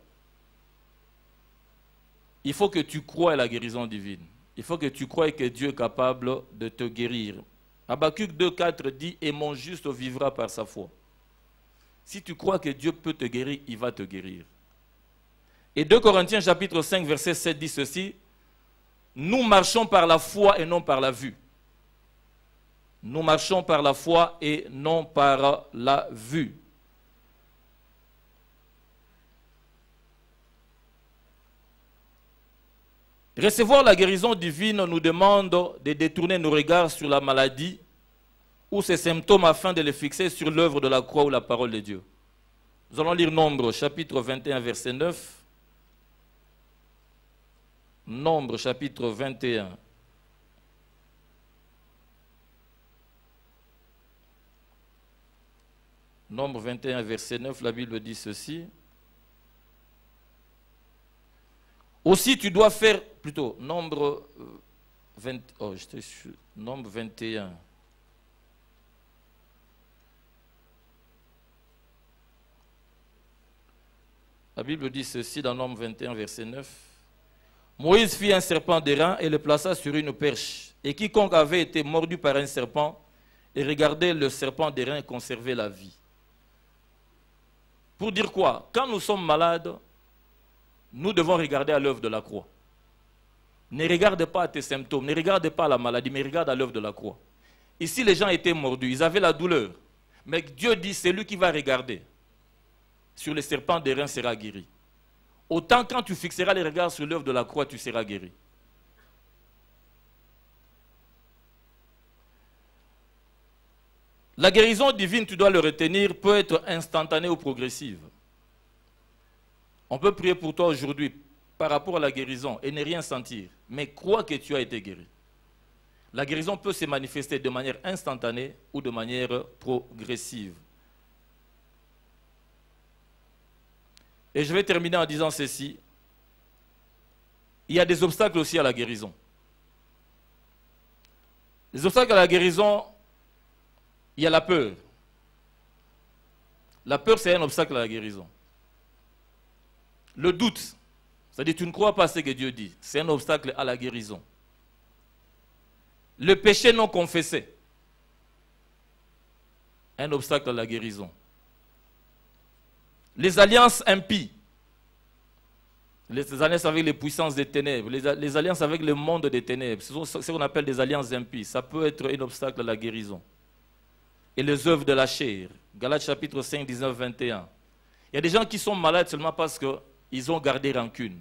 Il faut que tu croies à la guérison divine. Il faut que tu croies que Dieu est capable de te guérir. Habakkuk 2,4 dit « Et mon juste vivra par sa foi ». Si tu crois que Dieu peut te guérir, il va te guérir. Et 2 Corinthiens chapitre 5, verset 7 dit ceci « Nous marchons par la foi et non par la vue. » Nous marchons par la foi et non par la vue. Recevoir la guérison divine nous demande de détourner nos regards sur la maladie ou ses symptômes afin de les fixer sur l'œuvre de la croix ou la parole de Dieu. Nous allons lire Nombre chapitre 21 verset 9. Nombre chapitre 21. Nombre 21, verset 9, la Bible dit ceci. Aussi, tu dois faire, plutôt, Nombre 21. La Bible dit ceci dans Nombre 21, verset 9. Moïse fit un serpent d'airain et le plaça sur une perche. Et quiconque avait été mordu par un serpent et regardait le serpent d'airain conservait la vie. Pour dire quoi? Quand nous sommes malades, nous devons regarder à l'œuvre de la croix. Ne regarde pas à tes symptômes, ne regarde pas à la maladie, mais regarde à l'œuvre de la croix. Ici, les gens étaient mordus, ils avaient la douleur. Mais Dieu dit, c'est lui qui va regarder. Sur les serpents d'airain sera guéri. Autant quand tu fixeras les regards sur l'œuvre de la croix, tu seras guéri. La guérison divine, tu dois le retenir, peut être instantanée ou progressive. On peut prier pour toi aujourd'hui par rapport à la guérison et ne rien sentir, mais crois que tu as été guéri. La guérison peut se manifester de manière instantanée ou de manière progressive. Et je vais terminer en disant ceci. Il y a des obstacles aussi à la guérison. Les obstacles à la guérison, il y a la peur. La peur, c'est un obstacle à la guérison. Le doute, c'est-à-dire tu ne crois pas à ce que Dieu dit, c'est un obstacle à la guérison. Le péché non confessé, un obstacle à la guérison. Les alliances impies, les alliances avec les puissances des ténèbres, les alliances avec le monde des ténèbres, ce sont ce qu'on appelle des alliances impies, ça peut être un obstacle à la guérison. Et les œuvres de la chair, Galates chapitre 5, 19, 21. Il y a des gens qui sont malades seulement parce qu'ils ont gardé rancune.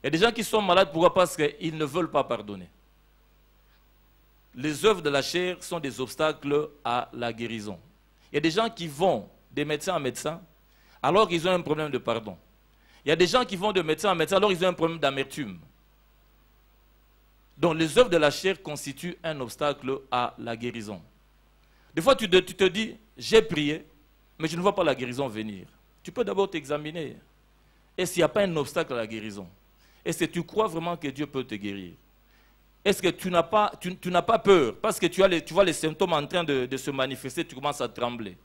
Il y a des gens qui sont malades pourquoi? Parce qu'ils ne veulent pas pardonner. Les œuvres de la chair sont des obstacles à la guérison. Il y a des gens qui vont de médecin en médecin alors qu'ils ont un problème de pardon. Il y a des gens qui vont de médecin en médecin alors qu'ils ont un problème d'amertume. Donc les œuvres de la chair constituent un obstacle à la guérison. Des fois tu te dis, j'ai prié, mais je ne vois pas la guérison venir. Tu peux d'abord t'examiner. Est-ce qu'il n'y a pas un obstacle à la guérison? Est-ce que tu crois vraiment que Dieu peut te guérir? Est-ce que tu n'as pas peur? Parce que tu vois les symptômes en train de se manifester, tu commences à trembler.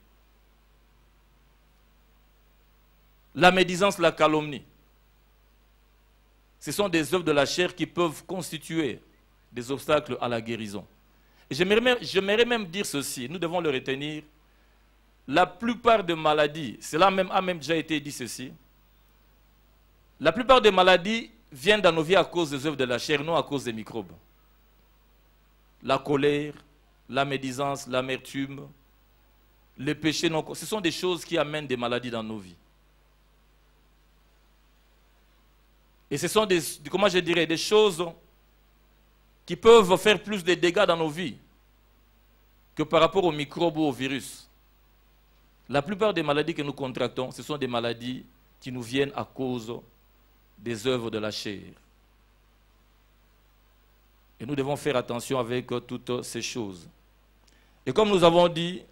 La médisance, la calomnie. Ce sont des œuvres de la chair qui peuvent constituer des obstacles à la guérison. Et j'aimerais même dire ceci, nous devons le retenir. La plupart des maladies, cela a même déjà été dit ceci, la plupart des maladies viennent dans nos vies à cause des œuvres de la chair, non à cause des microbes. La colère, la médisance, l'amertume, les péchés non, ce sont des choses qui amènent des maladies dans nos vies. Et ce sont des choses qui peuvent faire plus de dégâts dans nos vies que par rapport aux microbes ou aux virus. La plupart des maladies que nous contractons, ce sont des maladies qui nous viennent à cause des œuvres de la chair. Et nous devons faire attention avec toutes ces choses. Et comme nous avons dit,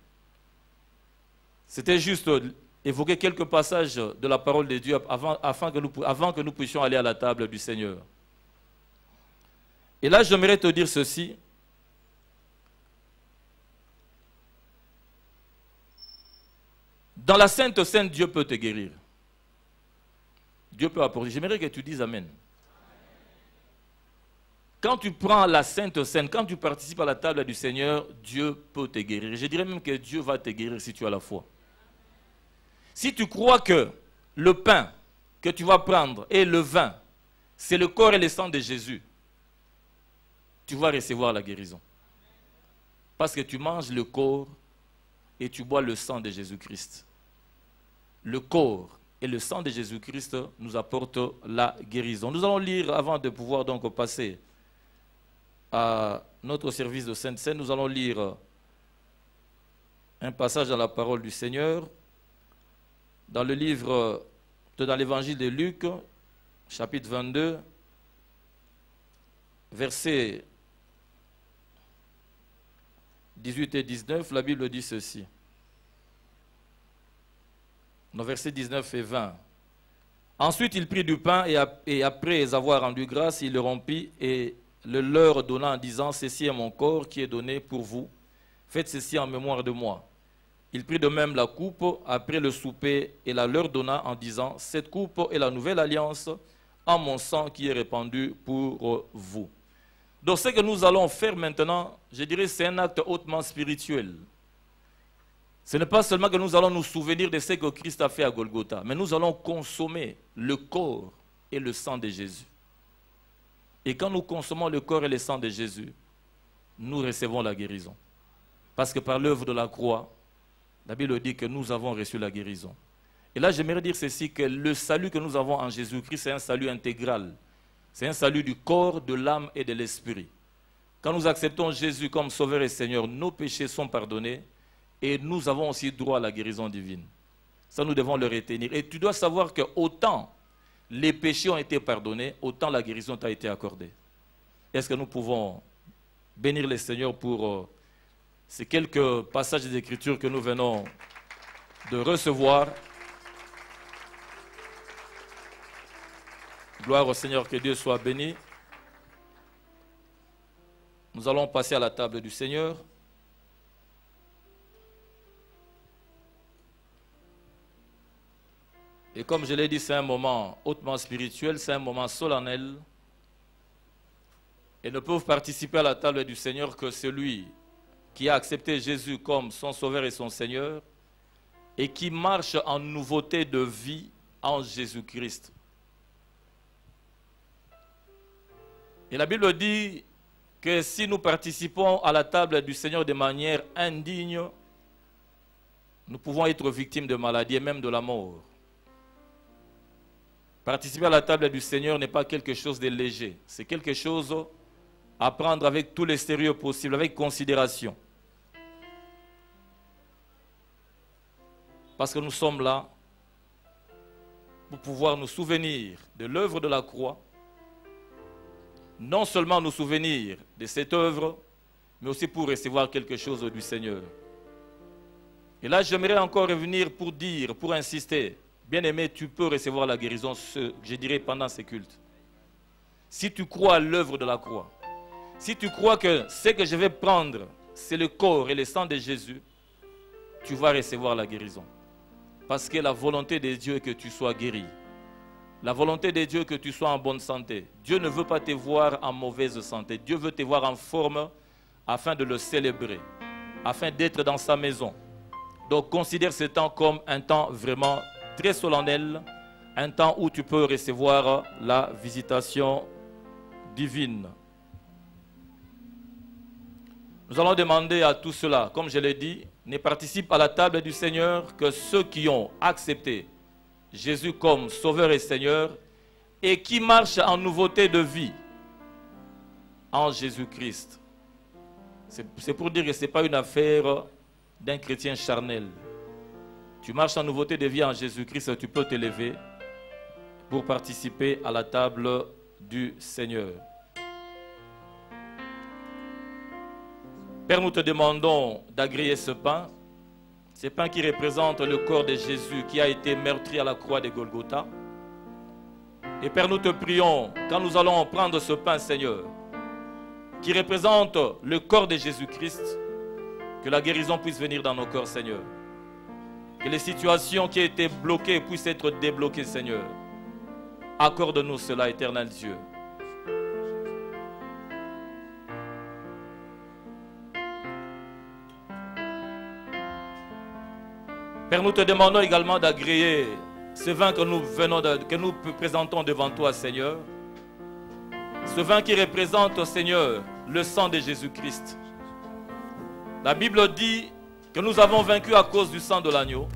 c'était juste évoquer quelques passages de la parole de Dieu avant que nous puissions aller à la table du Seigneur. Et là, j'aimerais te dire ceci. Dans la Sainte Seine, Dieu peut te guérir. Dieu peut apporter. J'aimerais que tu dises Amen. Quand tu prends la Sainte Seine, quand tu participes à la table du Seigneur, Dieu peut te guérir. Je dirais même que Dieu va te guérir si tu as la foi. Si tu crois que le pain que tu vas prendre et le vin, c'est le corps et le sang de Jésus, tu vas recevoir la guérison. Parce que tu manges le corps et tu bois le sang de Jésus-Christ. Le corps et le sang de Jésus-Christ nous apportent la guérison. Nous allons lire, avant de pouvoir donc passer à notre service de Sainte Seine, nous allons lire un passage dans la parole du Seigneur, dans le livre, dans l'évangile de Luc, chapitre 22, versets 18 et 19, la Bible dit ceci. Dans versets 19 et 20. Ensuite, il prit du pain et après avoir rendu grâce, il le rompit et le leur donna en disant, ceci est mon corps qui est donné pour vous. Faites ceci en mémoire de moi. Il prit de même la coupe après le souper et la leur donna en disant, cette coupe est la nouvelle alliance en mon sang qui est répandu pour vous. Donc ce que nous allons faire maintenant, je dirais, c'est un acte hautement spirituel. Ce n'est pas seulement que nous allons nous souvenir de ce que Christ a fait à Golgotha, mais nous allons consommer le corps et le sang de Jésus. Et quand nous consommons le corps et le sang de Jésus, nous recevons la guérison. Parce que par l'œuvre de la croix, la Bible dit que nous avons reçu la guérison. Et là, j'aimerais dire ceci, que le salut que nous avons en Jésus-Christ, c'est un salut intégral. C'est un salut du corps, de l'âme et de l'esprit. Quand nous acceptons Jésus comme Sauveur et Seigneur, nos péchés sont pardonnés et nous avons aussi droit à la guérison divine. Ça, nous devons le retenir. Et tu dois savoir que autant les péchés ont été pardonnés, autant la guérison t'a été accordée. Est-ce que nous pouvons bénir le Seigneur pour ces quelques passages des Écritures que nous venons de recevoir? Gloire au Seigneur, que Dieu soit béni. Nous allons passer à la table du Seigneur. Et comme je l'ai dit, c'est un moment hautement spirituel, c'est un moment solennel. Et ne peuvent participer à la table du Seigneur que celui qui a accepté Jésus comme son Sauveur et son Seigneur et qui marche en nouveauté de vie en Jésus-Christ. Et la Bible dit que si nous participons à la table du Seigneur de manière indigne, nous pouvons être victimes de maladies et même de la mort. Participer à la table du Seigneur n'est pas quelque chose de léger. C'est quelque chose à prendre avec tout le sérieux possible, avec considération. Parce que nous sommes là pour pouvoir nous souvenir de l'œuvre de la croix, non seulement nous souvenir de cette œuvre, mais aussi pour recevoir quelque chose du Seigneur. Et là, j'aimerais encore revenir pour dire, pour insister. Bien-aimé, tu peux recevoir la guérison, je dirais, pendant ces cultes. Si tu crois à l'œuvre de la croix, si tu crois que ce que je vais prendre, c'est le corps et le sang de Jésus, tu vas recevoir la guérison. Parce que la volonté de Dieu est que tu sois guéri. La volonté de Dieu est que tu sois en bonne santé. Dieu ne veut pas te voir en mauvaise santé. Dieu veut te voir en forme afin de le célébrer, afin d'être dans sa maison. Donc considère ce temps comme un temps vraiment très solennel, un temps où tu peux recevoir la visitation divine. Nous allons demander à tous ceux-là, comme je l'ai dit, ne participent à la table du Seigneur que ceux qui ont accepté Jésus comme Sauveur et Seigneur et qui marchent en nouveauté de vie en Jésus-Christ. C'est pour dire que ce n'est pas une affaire d'un chrétien charnel. Tu marches en nouveauté de vie en Jésus-Christ, tu peux te lever pour participer à la table du Seigneur. Père, nous te demandons d'agréer ce pain qui représente le corps de Jésus qui a été meurtri à la croix de Golgotha. Et Père, nous te prions, quand nous allons prendre ce pain, Seigneur, qui représente le corps de Jésus-Christ, que la guérison puisse venir dans nos corps, Seigneur. Que les situations qui étaient bloquées puissent être débloquées, Seigneur. Accorde-nous cela, éternel Dieu. Père, nous te demandons également d'agréer ce vin que nous présentons devant toi, Seigneur. Ce vin qui représente, Seigneur, le sang de Jésus-Christ. La Bible dit que nous avons vaincu à cause du sang de l'agneau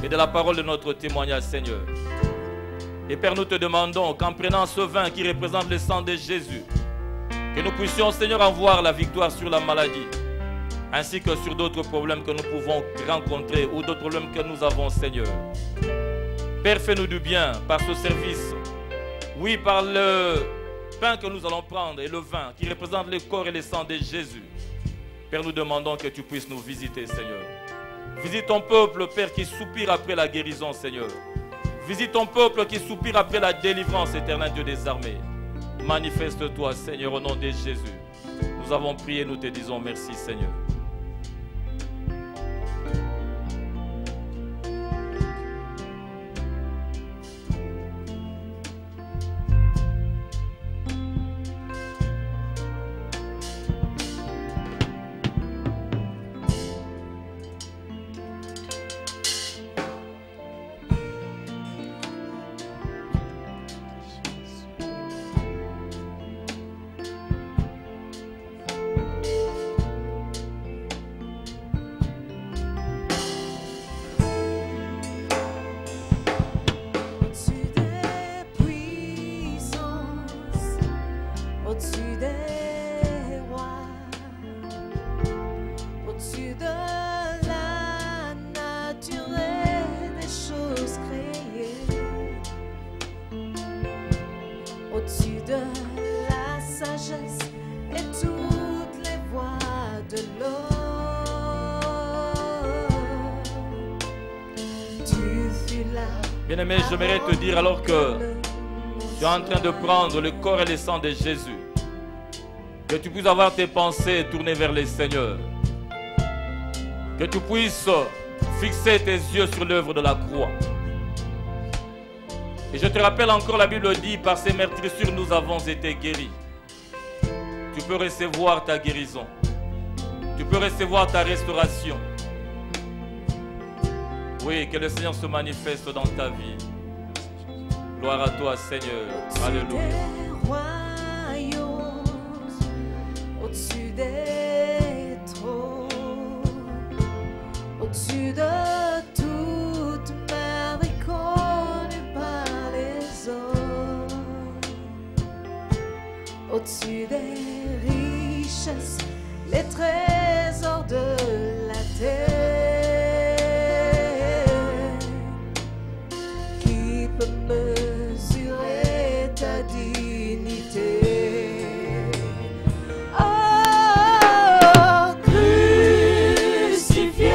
et de la parole de notre témoignage, Seigneur. Et Père, nous te demandons qu'en prenant ce vin qui représente le sang de Jésus, que nous puissions, Seigneur, avoir la victoire sur la maladie, ainsi que sur d'autres problèmes que nous pouvons rencontrer ou d'autres problèmes que nous avons, Seigneur. Père, fais-nous du bien par ce service. Oui, par le pain que nous allons prendre et le vin qui représente le corps et le sang de Jésus. Père, nous demandons que tu puisses nous visiter, Seigneur. Visite ton peuple, Père, qui soupire après la guérison, Seigneur. Visite ton peuple qui soupire après la délivrance, éternel Dieu des armées. Manifeste-toi, Seigneur, au nom de Jésus. Nous avons prié, nous te disons merci, Seigneur. Bien-aimé, j'aimerais te dire alors que tu es en train de prendre le corps et le sang de Jésus, que tu puisses avoir tes pensées tournées vers le Seigneur, que tu puisses fixer tes yeux sur l'œuvre de la croix. Et je te rappelle encore, la Bible dit, par ces meurtrissures nous avons été guéris. Tu peux recevoir ta guérison, tu peux recevoir ta restauration. Oui, que le Seigneur se manifeste dans ta vie. Gloire à toi, Seigneur. Alléluia. Au-dessus des trônes, au-dessus de toute merveille connue par les hommes, au-dessus des richesses, les trésors de la terre. Mesurer ta dignité. Oh, crucifié,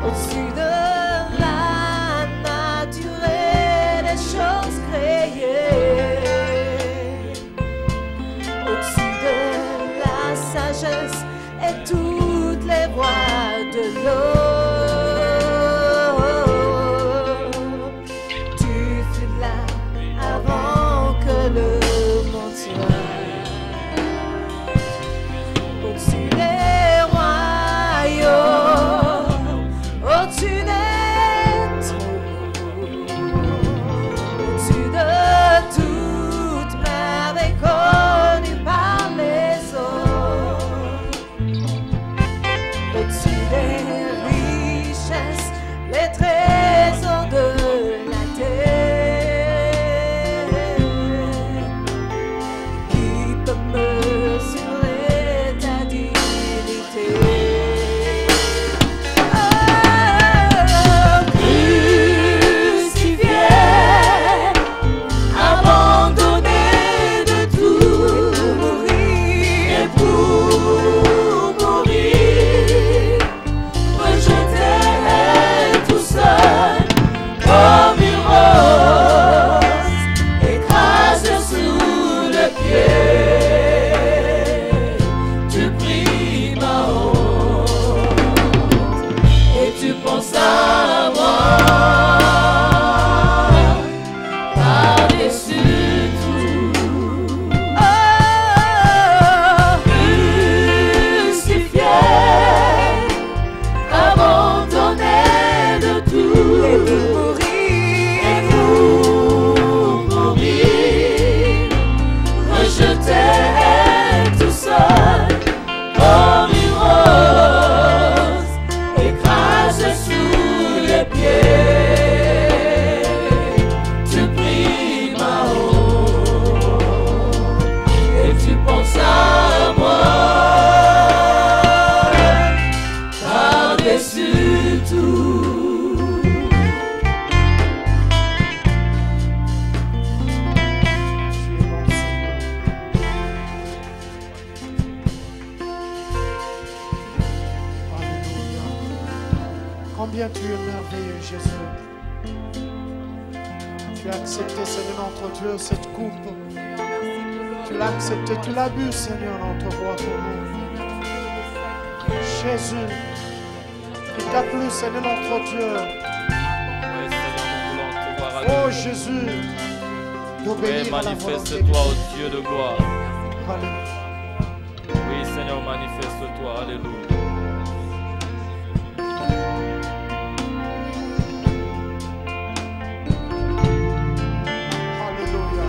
au-dessus de la nature et des choses créées, au-dessus de la sagesse et toutes les voies de l'eau. Tu fus là avant que le monde soit, au-dessus des royaumes, au-dessus des trônes, au-dessus de toute merveille connue par les hommes, au-dessus des richesses, les trésors de la terre. Qui peut mesurer ta dignité? Crucifié, abandonné de tout, et pour mourir, rejeté tout seul, comme une rose, écrasé sous le pied. Tu pries ma honte et tu penses à moi par-dessus tout. Oh, crucifié, abandonné de tout, et pour mourir, rejeté tout seul, comme une rose, écrasé sous les pieds. Tu pries ma honte et tu penses à moi par-dessus tout. Alléluia. Combien tu es merveilleux, Jésus. Tu as accepté, Seigneur notre Dieu, cette coupe. Tu l'as accepté, tu l'as bu, Seigneur notre roi, pour nous. Jésus, il t'a plu, Seigneur notre Dieu. Oui, Seigneur, nous voulons te voir à Oh nous. Jésus, Oui, d'obéir à la volonté de manifeste-toi, ô Dieu de gloire. Alléluia. Oui, Seigneur, manifeste-toi. Alléluia. Alléluia.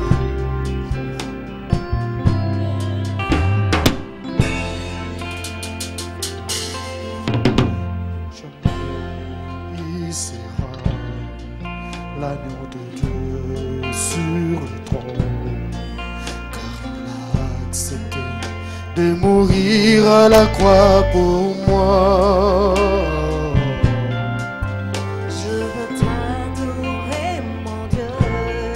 Je bénirai l'agneau de Dieu sur le trône, car il a accepté de mourir à la croix pour moi. Je veux t'adorer, mon Dieu,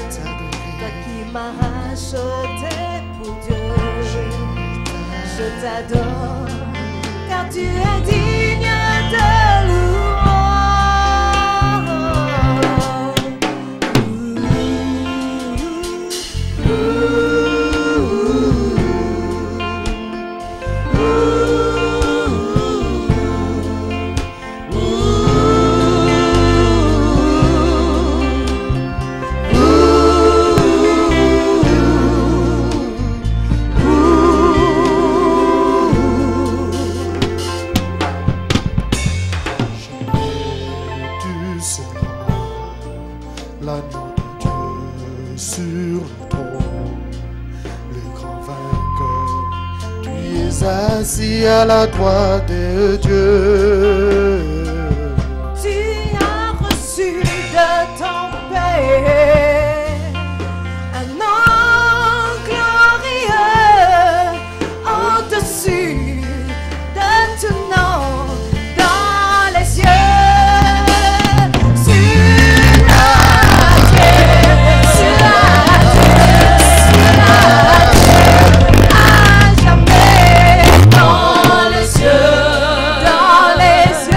toi qui m'as racheté pour Dieu. Je t'adore, car tu es digne de Tu seras l'agneau de Dieu sur le trône, le grand vainqueur. Tu es assis à la droite de Dieu. Tu as reçu de ton Père un nom glorieux au-dessus de tout nom dans les cieux. Sur la terre, à jamais dans les cieux, dans les cieux.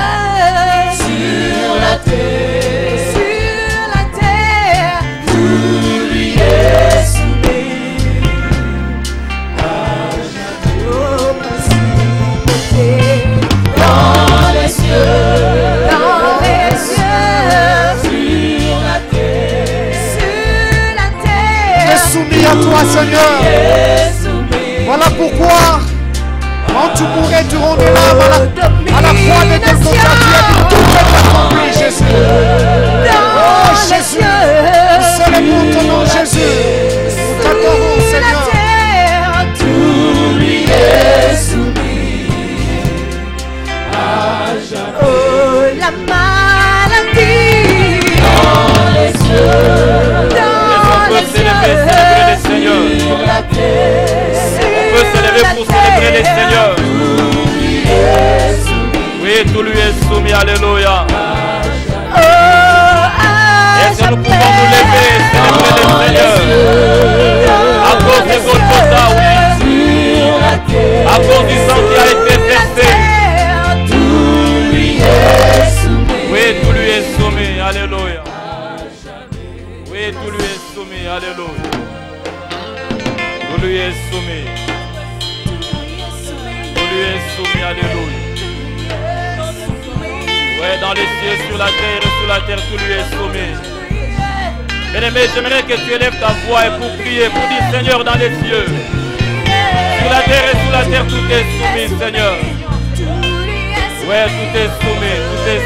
jetteront des larmes à la croix de Golgotha. Tu as dit tout est accompli, Jésus. Oh Jésus, nous célébrons ton nom, Jésus. Nous t'adorons, Seigneur. Tout lui est soumis à jamais. Oh, la maladie dans les cieux, dans les cieux, sur la terre. On peut se lever pour célébrer les seigneurs. Oui, tout lui est soumis, alléluia. Est-ce que nous pouvons nous lever et célébrer les seigneurs? À cause de Golgotha, oui. À cause du sang qui a été versé. Oui, tout lui est soumis, alléluia. Oui, tout lui est soumis, alléluia. Tout lui est soumis. Tout lui est soumis, alléluia. Ouais, dans les cieux, sur la terre et sous la terre, tout lui est soumis. Bien-aimé, j'aimerais que tu élèves ta voix et pour prier, pour dire Seigneur dans les cieux. Sur la terre et sous la terre, tout est soumis, Seigneur. Ouais, tout est soumis, tout est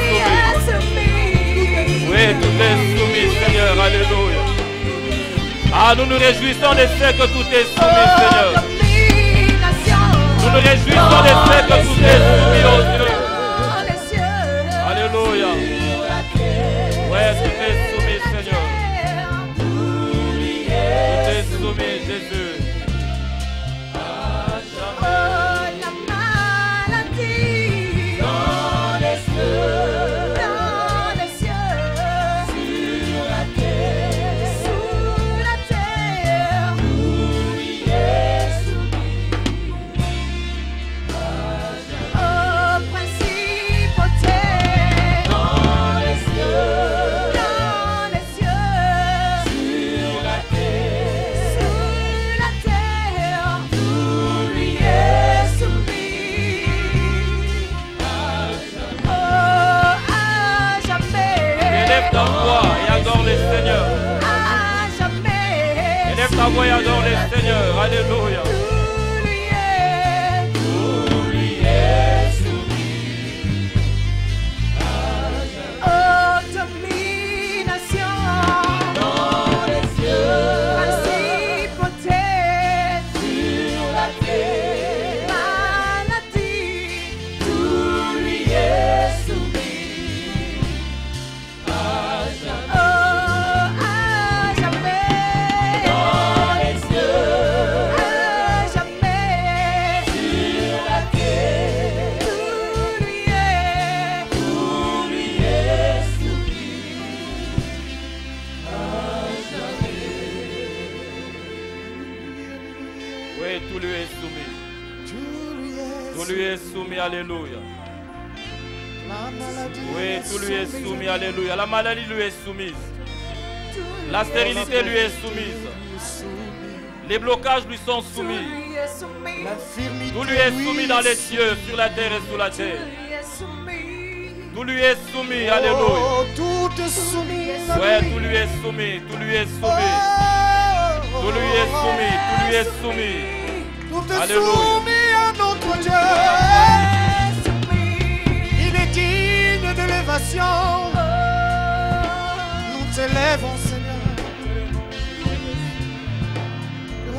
soumis. Oui, tout est soumis, Seigneur, alléluia. Ah, nous nous réjouissons de ce que tout est soumis, Seigneur. Nous nous réjouissons de ce que tout est soumis, oh Dieu. Alléluia. Ouais, tout est soumis, Seigneur. Tout est soumis, Jésus. Élève ta voix et adore les seigneurs. Alléluia. Tout lui est soumis. Oh, domination dans les cieux, principauté sur la terre, maladie, tout lui est soumis. Oh, à jamais. Tout lui est soumis. Tout lui est soumis, alléluia. Oui, tout lui est soumis, alléluia. La maladie lui est soumise. La stérilité lui est soumise. Les blocages lui sont soumis. Tout lui est soumis dans les cieux, sur la terre et sous la terre. Tout lui est soumis, alléluia. Tout est soumis. Ouais, tout lui est soumis, tout lui est soumis. Tout lui est soumis, tout lui est soumis. Tout est Alléluia. soumis à notre Dieu. Il est digne d'élévation. Nous t'élèvons, Seigneur. Oh.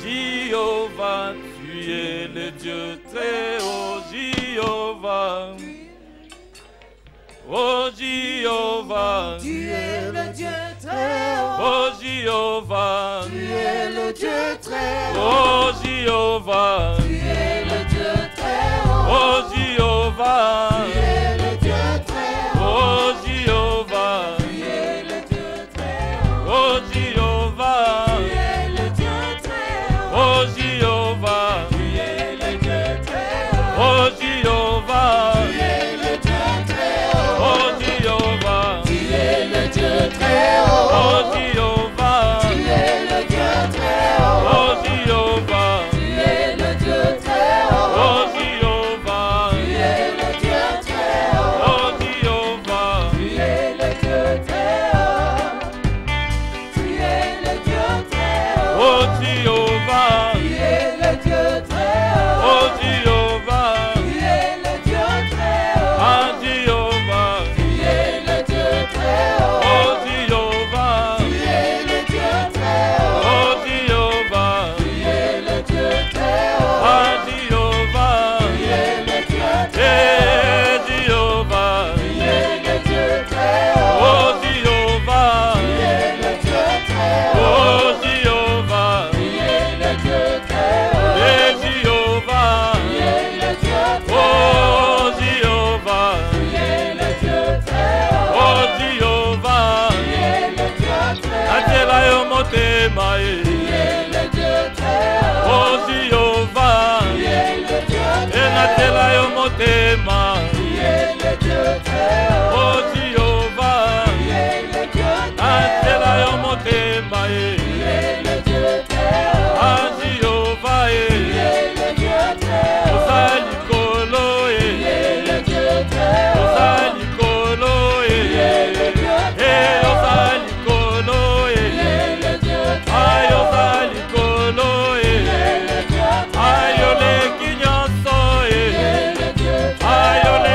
Jéhovah, tu es le Dieu très haut, Jéhovah. Oh Jéhovah, Tu es le Dieu très haut. oh Jéhovah, Tu es le Dieu très haut. oh Jéhovah, Tu es le Dieu très haut. oh Jéhovah, Tu es le Dieu très haut. oh Jéhovah, Tu es le Dieu très haut. oh Jéhovah, Tu es le Dieu très haut. oh Jéhovah, Tu es le Dieu très haut. oh Jéhovah, Tu es le Dieu très haut. oh Jéhovah, Tu es le Dieu très haut. oh Jéhovah, Tu es le Dieu très haut. oh Jéhovah, Tu es le Dieu très haut. oh Jéhovah, Tu es le Dieu très haut. oh Jéhovah, Tu es le Dieu très haut. Tu es le Dieu très haut. oh Jéhovah, Tu es le Dieu très haut. oh Jéhovah, Tu es le Dieu très haut. ah Jéhovah, Tu es le Dieu très haut. oh Jéhovah, Tu es le Dieu très haut. oh Jéhovah, Tu es le Dieu très haut. ah Jéhovah, Tu es le Dieu très eh haut. Jéhovah, Tu es le Dieu très haut. oh Jéhovah, Tu es le Dieu très haut. oh Jéhovah, Tu es le Dieu très haut. eh Jéhovah, Tu es le Dieu très haut. oh Jéhovah, Tu es le Dieu très haut. oh Jéhovah, Tu es le Dieu très haut. atela yo motema Tu ye, es le Dieu très haut. oh Jéhovah, Tu es le Dieu e très natela haut. yo motema, Tu es le Dieu très haut. oh Jéhovah, Tu es le Dieu très atela haut. yo motema Tu ye, es le Dieu très haut. ah Jéhovah Tu ye, es le Dieu très haut. osali kolo Tu ye, es le Dieu très haut. osali kolo Tu es ye, le Dieu très eh haut. osali kolo Tu ye, es le Dieu très ay haut. osali kolo Tu ye, es le Dieu très ay haut. oleki nyonso Tu ye, es le Dieu très ay haut. oleki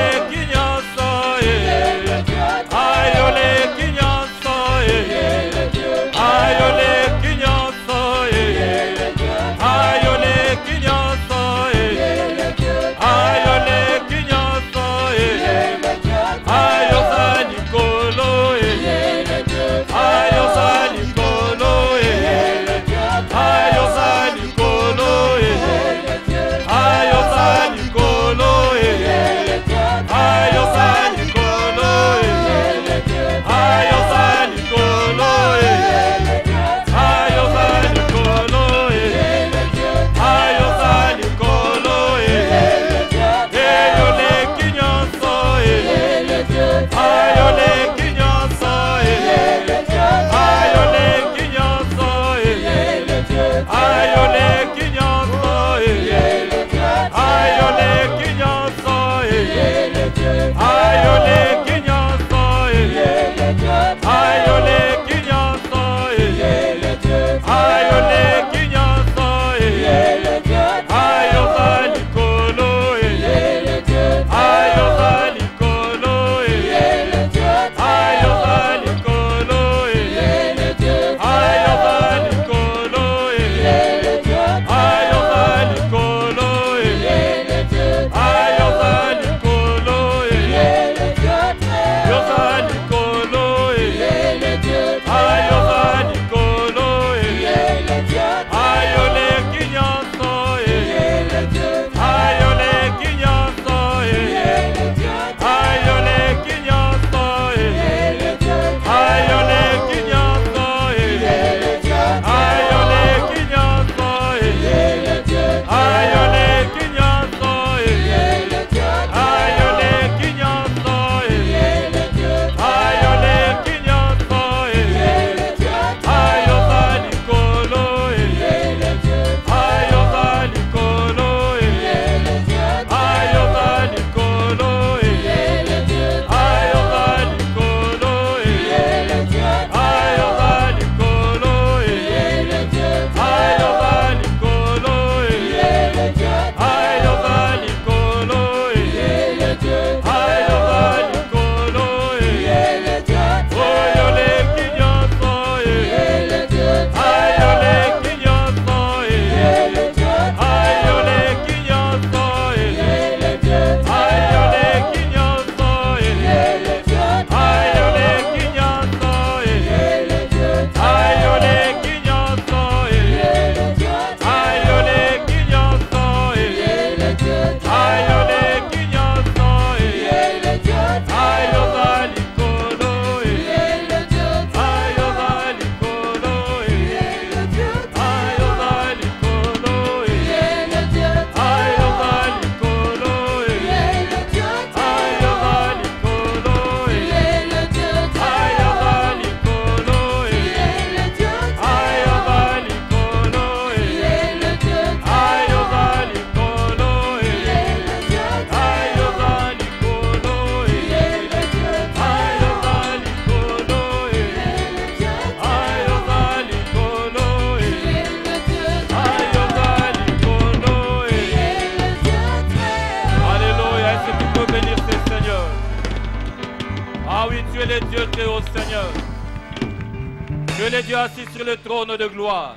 Tu es le Dieu assis sur le trône de gloire.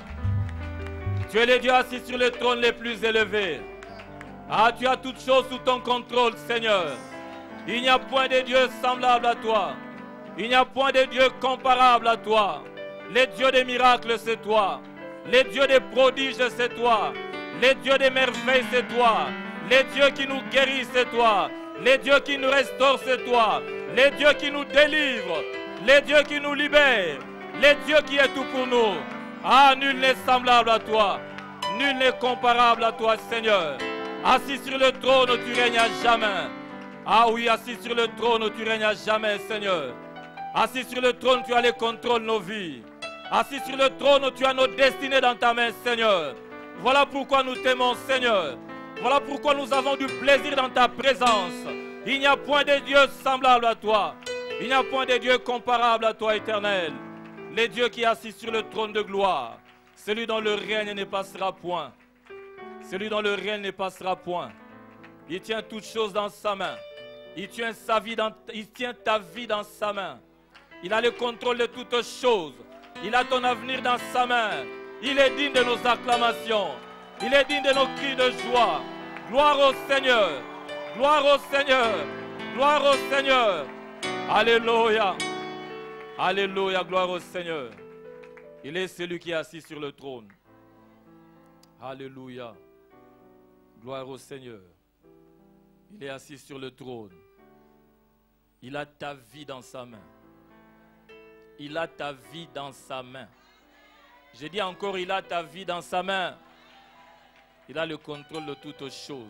Tu es le Dieu assis sur le trône les plus élevés. Ah, tu as toutes choses sous ton contrôle, Seigneur. Il n'y a point de Dieu semblable à toi. Il n'y a point de Dieu comparable à toi. Les dieux des miracles, c'est toi. Les dieux des prodiges, c'est toi. Les dieux des merveilles, c'est toi. Les dieux qui nous guérissent, c'est toi. Les dieux qui nous restaurent, c'est toi. Les dieux qui nous délivrent. Les dieux qui nous libèrent. Les dieux qui est tout pour nous. Ah, nul n'est semblable à toi. Nul n'est comparable à toi, Seigneur. Assis sur le trône, tu règnes à jamais. Ah oui, assis sur le trône, tu règnes à jamais, Seigneur. Assis sur le trône, tu as le contrôle de nos vies. Assis sur le trône, tu as nos destinées dans ta main, Seigneur. Voilà pourquoi nous t'aimons, Seigneur. Voilà pourquoi nous avons du plaisir dans ta présence. Il n'y a point de Dieu semblable à toi. Il n'y a point de Dieu comparable à toi, Éternel. Les dieux qui est assis sur le trône de gloire. Celui dont le règne ne passera point. Celui dont le règne ne passera point. Il tient toutes choses dans sa main. Il tient ta vie dans sa main. Il a le contrôle de toutes choses. Il a ton avenir dans sa main. Il est digne de nos acclamations. Il est digne de nos cris de joie. Gloire au Seigneur. Gloire au Seigneur. Gloire au Seigneur. Alléluia. Alléluia. Gloire au Seigneur. Il est celui qui est assis sur le trône. Alléluia. Gloire au Seigneur. Il est assis sur le trône. Il a ta vie dans sa main. Il a ta vie dans sa main. Je dis encore, il a ta vie dans sa main. Il a le contrôle de toutes choses.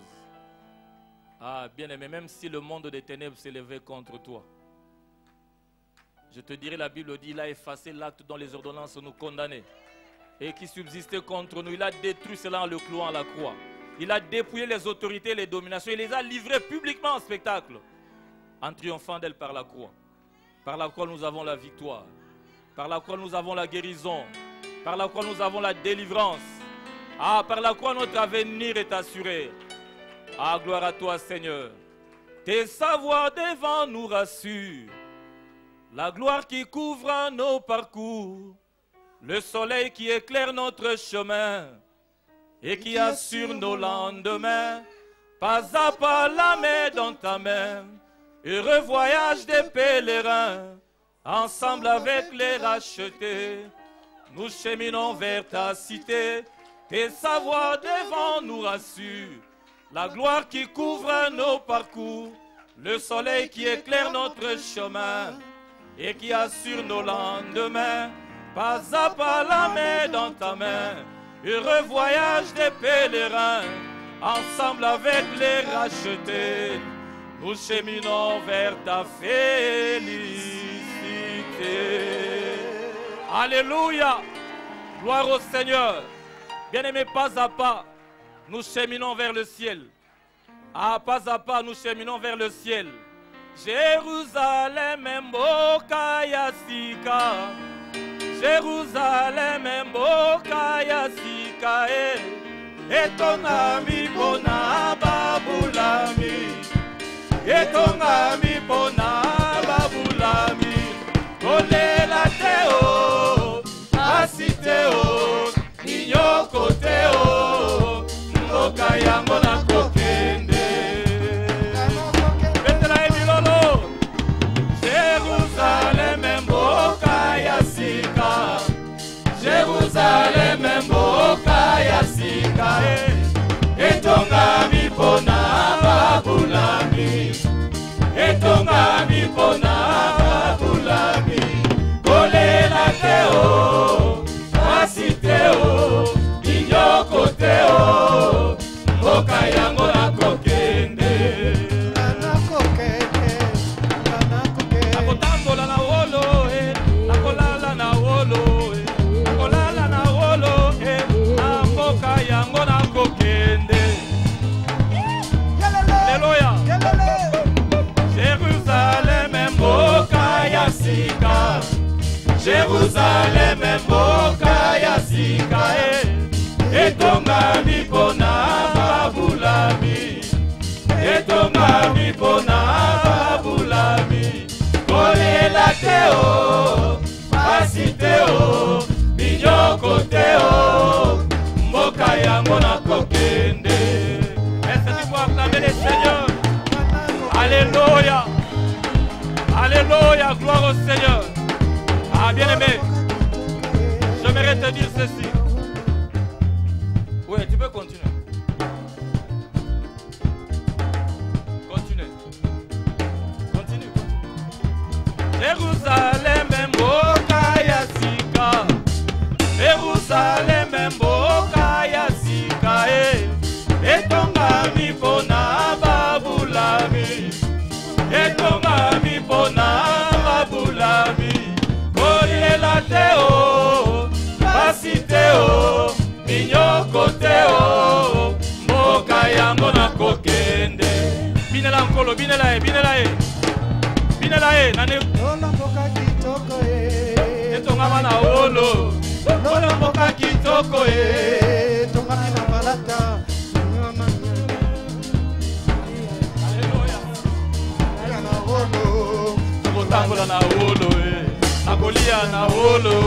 Ah, bien-aimé, même si le monde des ténèbres s'est levé contre toi, je te dirai, la Bible dit, il a effacé l'acte dont les ordonnances nous condamnaient et qui subsistait contre nous. Il a détruit cela en le clouant à la croix. Il a dépouillé les autorités, les dominations. Il les a livrées publiquement en spectacle, en triomphant d'elles par la croix. Par la croix, nous avons la victoire. Par la croix, nous avons la guérison. Par la croix, nous avons la délivrance. Ah, par la croix, notre avenir est assuré. Ah, gloire à toi, Seigneur. Tes savoirs devant nous rassurent. La gloire qui couvre nos parcours. Le soleil qui éclaire notre chemin. Et qui assure nos lendemains. Pas à pas la main dans ta main. Heureux voyage des pèlerins. Ensemble avec les rachetés. Nous cheminons vers ta cité. Tes savoirs devant nous rassurent. La gloire qui couvre nos parcours. Le soleil qui éclaire notre chemin. Et qui assure nos lendemains. Pas à pas la main dans ta main. Heureux voyage des pèlerins. Ensemble avec les rachetés. Nous cheminons vers ta félicité. Alléluia. Gloire au Seigneur. Bien-aimés, pas à pas, nous cheminons vers le ciel. Ah, pas à pas, nous cheminons vers le ciel. Jérusalem, mboka ya sika. Jérusalem, mboka ya sika. Etongami pona babulami. Etongami pona babulami. Kolela teo, asiteo, inyoko teo, mboka yango na kokende. Betela emilolo, Jérusalem mboka ya sika. Jérusalem mboka ya sika. Etongami pona babulami. Etongami pona babulami. Kolela teo, asiteo, inyoko teo, mboka yango na kokende. Nakotambola na wolo, nakolala na wolo, nakolala na wolo, na mboka yango na kokende. Alléluia. Jérusalem mboka ya sika. Jérusalem mboka ya sika. Etongami pona babulami. Etongami pona babulami. Kolela teo, pasi te o, minyoko te o, mboka yango na kokende. Est-ce que tu peux acclamer le Seigneur? Alléluia. Alléluia, gloire au Seigneur. Ah, bien-aimé, j'aimerais te dire ceci. Oui, tu peux continuer. Continue. Continue. Jérusalem, mboka ya sika. Jérusalem, mboka ya sika. Etongami pona babulami. Etongami pona babulami. Kolela teo, pasi teo, minyoko teo, mboka yango na kokende. Binela nkolo, binela e, binela e. Binela e, nane. Lola mboka kitoko e. Etongama na olo. Lola mboka kitoko e. Tongami na balata. Alléluia. Na olo. Nakotambola na olo e. Nakolia na olo.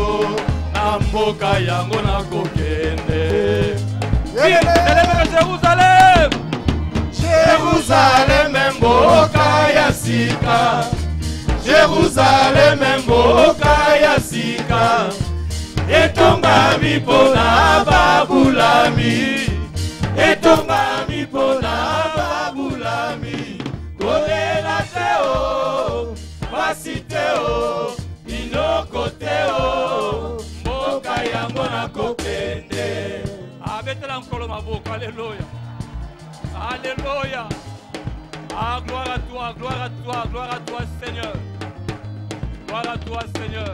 Na mboka yango na kokende. Célèbre Jérusalem. Jérusalem mboka ya sika. Jérusalem mboka ya sika. Etongami pona babulami. Etongami pona babulami. Kolela teo, pasi teo, inoko teo, mboka yango na kokende. Abetela nkolo maboko, alléluia. Alléluia. Ah, gloire à toi, gloire à toi, gloire à toi, Seigneur. Gloire à toi, Seigneur.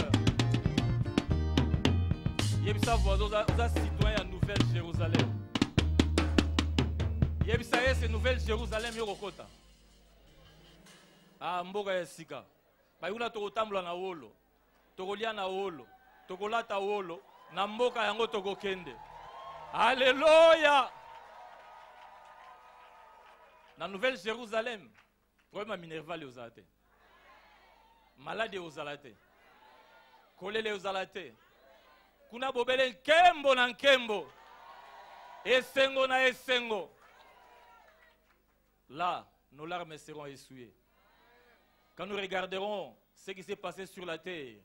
Yebisa voisin, vous êtes citoyen à Nouvelle-Jérusalem. Yebisa c'est Nouvelle-Jérusalem, Yorokota. Ah, mboka ya sika. Bayuna tokotambola na wolo. Tokolia na wolo. Tokolata wolo. Na mboka yango tokokende. Alléluia. Na Nouvelle-Jérusalem, problème minerval aux alate. Malade aux alate. Kolele aux alate. Kuna bobele nkembo na nkembo. Esengo na esengo. Là, nos larmes seront essuyées. Quand nous regarderons ce qui s'est passé sur la terre,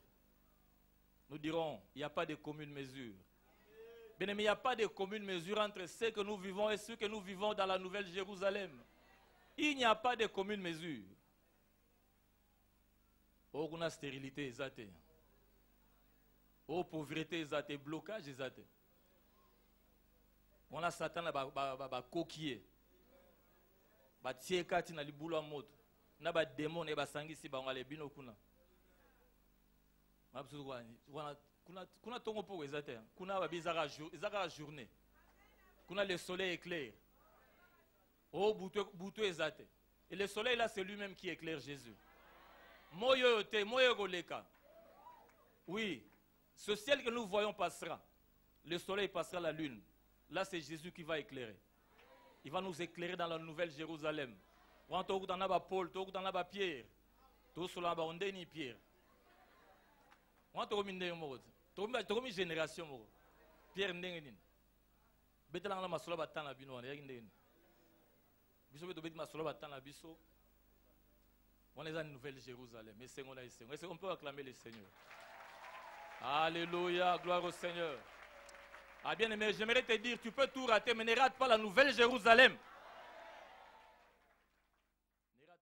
nous dirons, il n'y a pas de commune mesure. Bien aimé, il n'y a pas de commune mesure entre ce que nous vivons et ce que nous vivons dans la Nouvelle-Jérusalem. Il n'y a pas de commune mesure. Oh, on a stérilité, exacte. Oh, pauvreté, exacte. Blocage, exacte. On a Satan, coquille. Batiekati na libula moto. Na ba démon e ba sangisi ba ngale bino kuna. Mabsu kuna tongo po ezate. Kuna ba bizara journée. Kuna le soleil éclaire. Oh butu ezate. Et le soleil là c'est lui-même qui éclaire Jésus. Moyo te moyo goleka. Oui, ce ciel que nous voyons passera. Le soleil passera la lune. Là c'est Jésus qui va éclairer. Il va nous éclairer dans la Nouvelle-Jérusalem. On tourne dans la Paul, tourne dans la Pierre, tout sur la Ondeni Pierre. On tourne dans une génération. Pierre Ndengenin. Betela na masola batana bino ya ndeni. Biso beto beti masola batana biso. On est dans la Nouvelle-Jérusalem. Mais c'est on peut acclamer le Seigneur. Alléluia, gloire au Seigneur. Ah bien aimé, j'aimerais te dire, tu peux tout rater, mais ne rate pas la Nouvelle-Jérusalem.